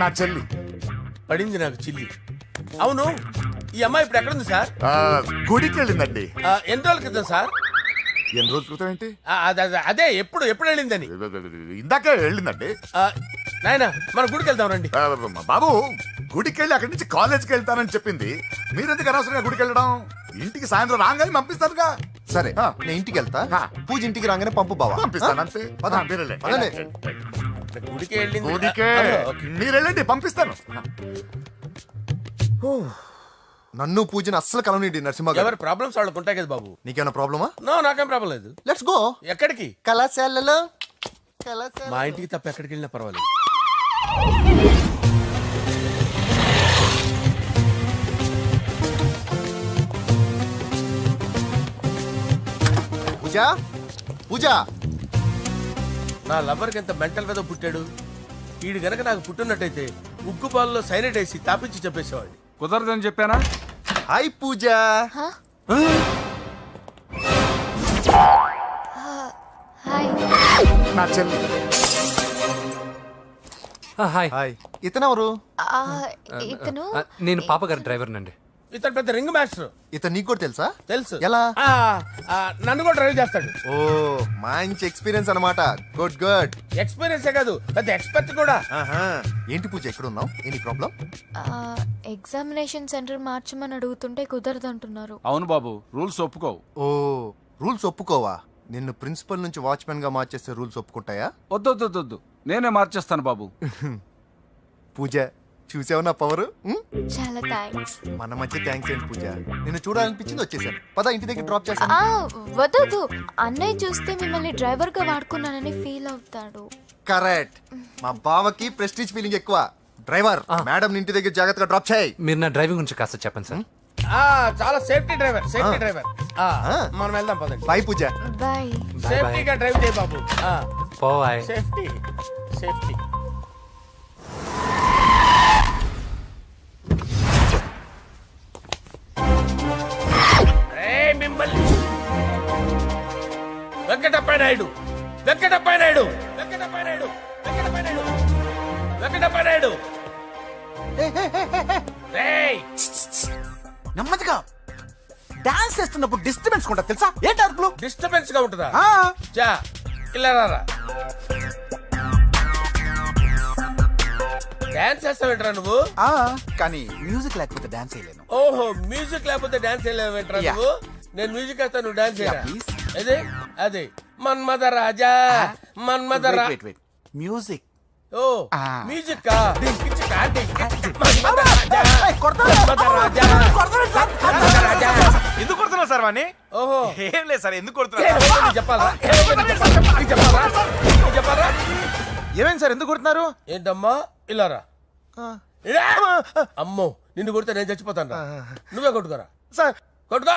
S6: నా చెల్లి.
S5: పడింది నాకు చిల్లి. అవును, ఈ అమ్మాయి ఇప్పుడు ఎక్కడుంది సార్?
S6: గుడికి వెళ్ళిందండి.
S5: ఎన్ని రోజుల క్రితం సార్?
S6: ఎన్ని రోజుల క్రితం ఏంటి?
S5: అదే ఎప్పుడు ఎప్పుడు వెళ్ళిందని.
S6: ఇందాకే వెళ్ళిందండి.
S5: నాయన మన గుడికి వెళ్దాం రండి.
S6: బాబు గుడికి వెళ్ళి అక్కడి నుంచి కాలేజ్కి వెళ్తానని చెప్పింది. మీరెందుకు అనవసరంగా గుడికి వెళ్ళడం? ఇంటికి సాయంత్రం రాగానే పంపిస్తానుగా.
S9: సరే నేను ఇంటికి వెళ్తా, పూజ ఇంటికి రాగానే పంపు బావా.
S6: పంపిస్తాను అంతే.
S9: పదండి.
S5: గుడికి వెళ్ళింది.
S6: గుడికే మీరు వెళ్ళండి, పంపిస్తాను.
S9: నన్ను పూజని అస్సలు కలవనీయండి నరసింహ గారు.
S5: ఎవరి ప్రాబ్లమ్స్ వాళ్ళకు ఉంటాయి కదా బాబు.
S9: నీకేమైనా ప్రాబ్లమా?
S5: నో, నాకేం ప్రాబ్లం లేదు.
S9: Let's go.
S5: ఎక్కడికి?
S9: కళాశాలలో.
S5: మా ఇంటికి తప్ప ఎక్కడికి వెళ్ళినా పర్వాలేదు.
S9: పూజ, పూజ.
S5: నా లవర్కి ఎంత మెంటల్ మీద పుట్టాడు. వీడు గనక నాకు పుట్టినట్టయితే ఉగ్గు పాలలో సైనట్ వేసి తాపించి చెప్పేసేవాడిని.
S2: కుదరదని చెప్పానా?
S9: హాయ్ పూజ.
S10: హాయ్.
S6: నా చెల్లి.
S3: హాయ్.
S9: హాయ్. ఇతనెవరు?
S10: ఇతను
S3: నేను పాప గారి డ్రైవర్ నండి.
S5: ఇతను పెద్ద రింగ్ మాస్టర్.
S9: ఇతను నీకు కూడా తెలుసా?
S5: తెలుసు.
S9: ఎలా?
S5: నన్ను కూడా డ్రైవ్ చేస్తాడు.
S9: ఓ మంచి ఎక్స్పీరియన్స్ అన్నమాట. Good good.
S5: ఎక్స్పీరియన్సే కాదు, పెద్ద ఎక్స్పర్ట్ కూడా.
S9: ఏంటి పూజ ఎక్కడ ఉన్నావు? Any problem?
S10: ఎగ్జామినేషన్ సెంటర్ మార్చమని అడుగుతుంటే కుదరదంటున్నారు.
S2: అవును బాబు, రూల్స్ ఒప్పుకోవు.
S9: ఓ రూల్స్ ఒప్పుకోవా? నిన్ను ప్రిన్సిపల్ నుంచి వాచ్మెన్ గా మార్చేస్తే రూల్స్ ఒప్పుకుంటాయా?
S2: వద్దు, నేనే మార్చేస్తాను బాబు.
S9: పూజ చూసావు నా పవర్?
S10: చాలా థ్యాంక్స్.
S9: మన మధ్య థ్యాంక్స్ ఏంటి పూజ? నిన్ను చూడాలనిపించింది వచ్చేసాను. పద ఇంటి దగ్గర డ్రాప్ చేస్తాను.
S10: వద్దు, అన్నయ్య చూస్తే మిమ్మల్ని డ్రైవర్ గా వాడుకున్నానని ఫీల్ అవుతాడు.
S9: కరెక్ట్. మా బావకి ప్రెస్టీజ్ ఫీలింగ్ ఎక్కువ. డ్రైవర్ మేడం ఇంటి దగ్గర జాగ్రత్తగా డ్రాప్ చేయి.
S3: మీరు నా డ్రైవింగ్ గురించి కాస్త చెప్పండి సార్.
S5: చాలా సేఫ్టీ డ్రైవర్. మనం వెళ్దాం పదండి.
S9: బాయ్ పూజ.
S10: బాయ్.
S5: సేఫ్టీగా డ్రైవ్ చేయి బాబు.
S3: పోవాయ్.
S5: సేఫ్టీ. మిమ్మల్ని వెంకటప్ప నాయుడు.
S4: నెమ్మదిగా డాన్స్ చేస్తున్నప్పుడు డిస్టర్బెన్స్ కూడా తెలుసా? ఏంటి అరుపులు?
S5: డిస్టర్బెన్స్ గా ఉంటుందా?
S4: ఆ,
S5: చా ఇలా రారా. డాన్స్ చేస్తావేంట్రా నువ్వు?
S4: ఆ, కానీ మ్యూజిక్ లేకపోతే డాన్స్ చేయలేను.
S5: ఓహో, మ్యూజిక్ లేకపోతే డాన్స్ చేయలేవేంట్రా
S4: Yeah.
S5: నువ్వు? నేను మ్యూజిక్ వేస్తా, నువ్వు డాన్స్ చేయరా?
S4: Yeah, please.
S5: అదే మన్మద రాజా.
S4: Wait. మ్యూజిక్.
S5: ఓ మ్యూజిక్ కా? మన్మద రాజా.
S12: ఎందుకు కొడుతున్నావు సార్ వాణ్ణి?
S5: ఓహో,
S12: ఏం లేదు సార్, ఎందుకు కొడుతున్నా?
S5: నీకు చెప్పాలా?
S12: ఏమైంది సార్, ఎందుకు కొడుతున్నారు?
S5: ఏంటమ్మా ఇలా రా. అమ్మో, నిన్ను కొడితే నేను చచ్చిపోతాను రా. నువ్వే కొట్టుకోరా.
S12: సార్
S5: కొట్టుకో.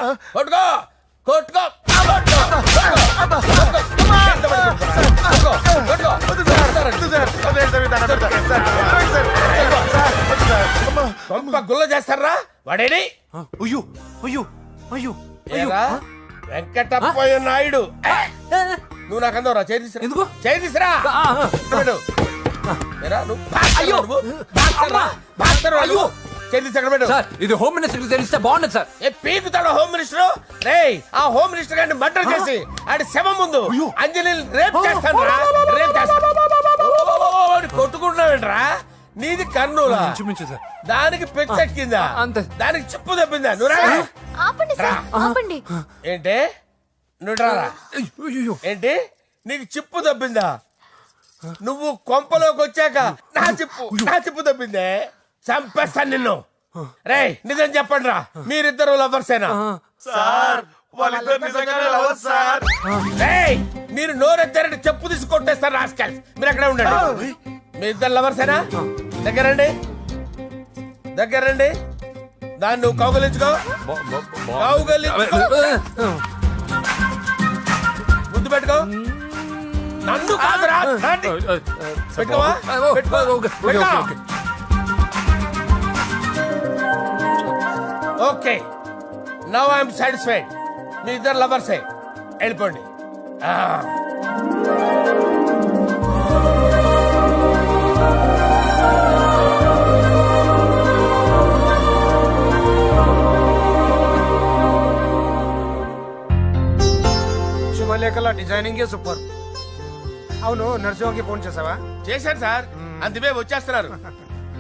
S5: కొంప గుల్ల చేస్తారా వాడేడి? ఏరా, వెంకటప్పయ్య నాయుడు. నువ్వు నాకు అందవరా? చేతిసిరా.
S3: ఎందుకు?
S5: చేతిసిరా.
S3: సార్ ఇది హోమ్ మినిస్టర్ తెలిస్తే బాగుండదు సార్.
S5: పీకుతాడు home minister. రేయ్, ఆ హోమ్ మినిస్టర్ గారిని మర్డర్ చేసి ఆడి శవం ముందు అంజలి రేప్ చేస్తాను. కొట్టుకుంటున్నావేంట్రా? నీది కర్నూలా?
S3: చూపించు సార్.
S5: దానికి పెచ్చెక్కిందా?
S3: అంతే.
S5: దానికి చిప్పు తప్పిందా? నువ్వు రా.
S10: ఆపండి సార్, ఆపండి.
S5: ఏంటి? నువ్వు రారా. ఏంటి? నీకు చిప్పు తప్పిందా? నువ్వు కొంపలోకి వచ్చాక నా చిప్పు తప్పిందే. చంపేస్తాను నిన్ను. రేయ్, నిజం చెప్పండి రా, మీరిద్దరు లవర్సేనా?
S12: సార్ వాళ్ళిద్దరు నిజంగానే లవర్స్ సార్.
S5: రేయ్, మీరు నోరెత్తారంటే చెప్పు తీసి కొట్టేస్తారు రాస్కల్స్. మీరు అక్కడే ఉండండి. మీ ఇద్దరు లవర్సేనా? దగ్గరండి. దాన్ని నువ్వు కౌగలించుకో. ముద్దు పెట్టుకో. నన్ను కాదురా. పెట్టుకోవా? Okay, now I'm satisfied. మీ ఇద్దరు లవర్సే, వెళ్ళిపోండి.
S1: శుభలేఖల డిజైనింగ్ సూపర్. అవును, నరసింహకి ఫోన్ చేసావా?
S5: చేశాను సార్, అందుకే వచ్చేస్తున్నారు.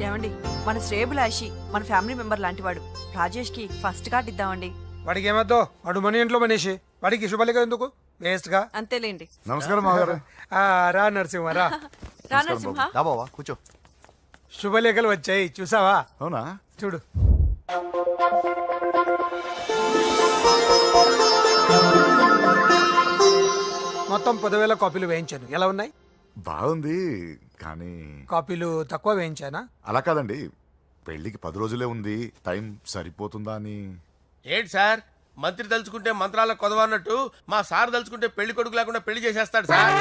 S7: ఏమండి, మన శ్రేయబులాషి మన ఫ్యామిలీ మెంబర్ లాంటి వాడు. రాజేష్ కి ఫస్ట్ కార్డ్ ఇద్దామండి.
S1: వాడికి ఏమద్దో, వాడు మన ఇంట్లో మనిషి. వాడికి శుభలేఖ ఎందుకు? వేస్ట్ గా.
S7: అంతేలేండి.
S6: నమస్కారం మామగారు.
S1: రా నరసింహ రా.
S7: రా నరసింహ.
S9: దా బావా కూర్చో.
S1: శుభలేఖలు వచ్చాయి, చూసావా?
S6: అవునా?
S1: చూడు. మొత్తం 10,000 కాపీలు వేయించాను. ఎలా ఉన్నాయి?
S6: బాగుంది, కానీ
S1: కాపీలు తక్కువ వేయించానా?
S6: అలా కాదండి, పెళ్లికి 10 రోజులే ఉంది, టైం సరిపోతుందా అని.
S5: ఏంటి సార్, మంత్రి తలుచుకుంటే మంత్రాలకు కొదవన్నట్టు మా సార్ తలుచుకుంటే పెళ్లి కొడుకు లేకుండా పెళ్లి చేసేస్తాడు సార్.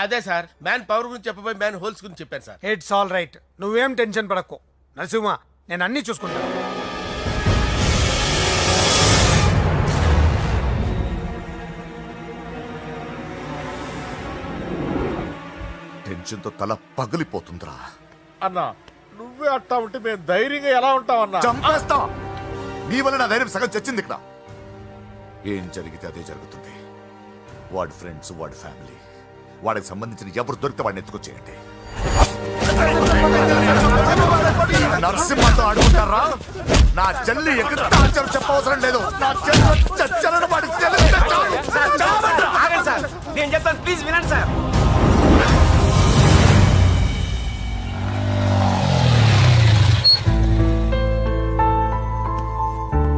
S5: అదే సార్, మ్యాన్ పవర్ గురించి చెప్పబోయి మ్యాన్ హోల్స్ గురించి చెప్పాను సార్.
S1: It's all right. నువ్వేం టెన్షన్ పడకు నరసింహ, నేను అన్ని చూసుకుంటాను.
S6: టెన్షన్తో తల పగిలిపోతుందిరా.
S5: అన్నా, నువ్వే అట్టా ఉంటే మేము ధైర్యంగా ఎలా ఉంటామన్నా?
S6: చంపేస్తా. నీ వల్ల నా ధైర్యం సగం చచ్చింది ఇక్కడ. ఏం జరిగితే అదే జరుగుతుంది. వాడి ఫ్రెండ్స్, వాడి ఫ్యామిలీ, వాడికి సంబంధించిన ఎవరు దొరికితే వాడిని ఎత్తుకొచ్చేయండి. నరసింహతో ఆడుకుంటారా? నా చెల్లి ఎక్కడ టార్చర్ చెప్పవసరం లేదు. నా చెల్లి చచ్చలను వాడి చెల్లి
S8: ఆగండి సార్, నేను చెప్తాను, ప్లీజ్ వినండి sir.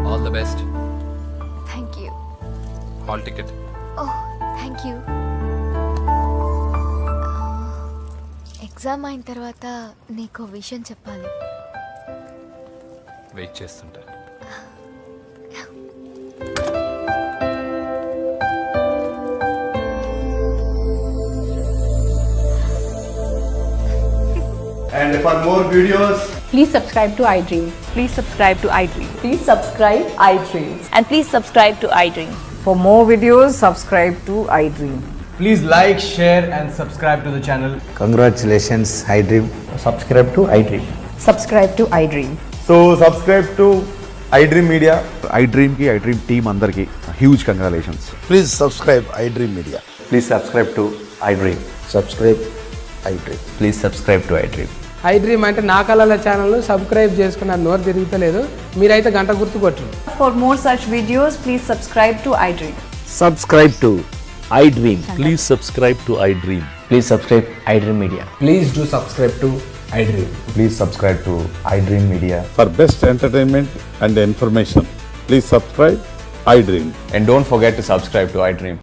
S3: All the best.
S10: Thank you.
S3: Hall ticket.
S10: Oh thank you. Exam అయిన తర్వాత నీకు విషయం చెప్పాలి.
S3: వెయిట్ చేస్తుంటా.
S9: And for more videos,
S11: Please subscribe to iDream.
S7: Please subscribe to iDream.
S11: Please subscribe iDream.
S7: And please subscribe to iDream.
S11: For more videos, subscribe to iDream.
S12: Please like, share, and subscribe to the channel.
S9: congratulations, iDream. Subscribe to iDream.
S11: Subscribe to iDream.
S12: So subscribe to iDream Media. iDream ki iDream team andarki huge congratulations.
S9: Please subscribe iDream Media.
S12: Please subscribe to iDream.
S9: Subscribe iDream.
S12: Please subscribe to iDream.
S14: iDream అంటే నా కళల ఛానల్ సబ్స్క్రైబ్ చేసుకున్న నోరు తిరుగుతలేదు. మీరైతే గంట గుర్తు కొట్టండి.
S11: For more such videos, please subscribe to iDream.
S8: Subscribe to iDream.
S12: Please subscribe to iDream.
S8: Please subscribe iDream Media.
S14: Please do subscribe to iDream.
S12: Please subscribe to iDream Media.
S6: For best entertainment and information, please subscribe iDream.
S12: And don't forget to subscribe to iDream.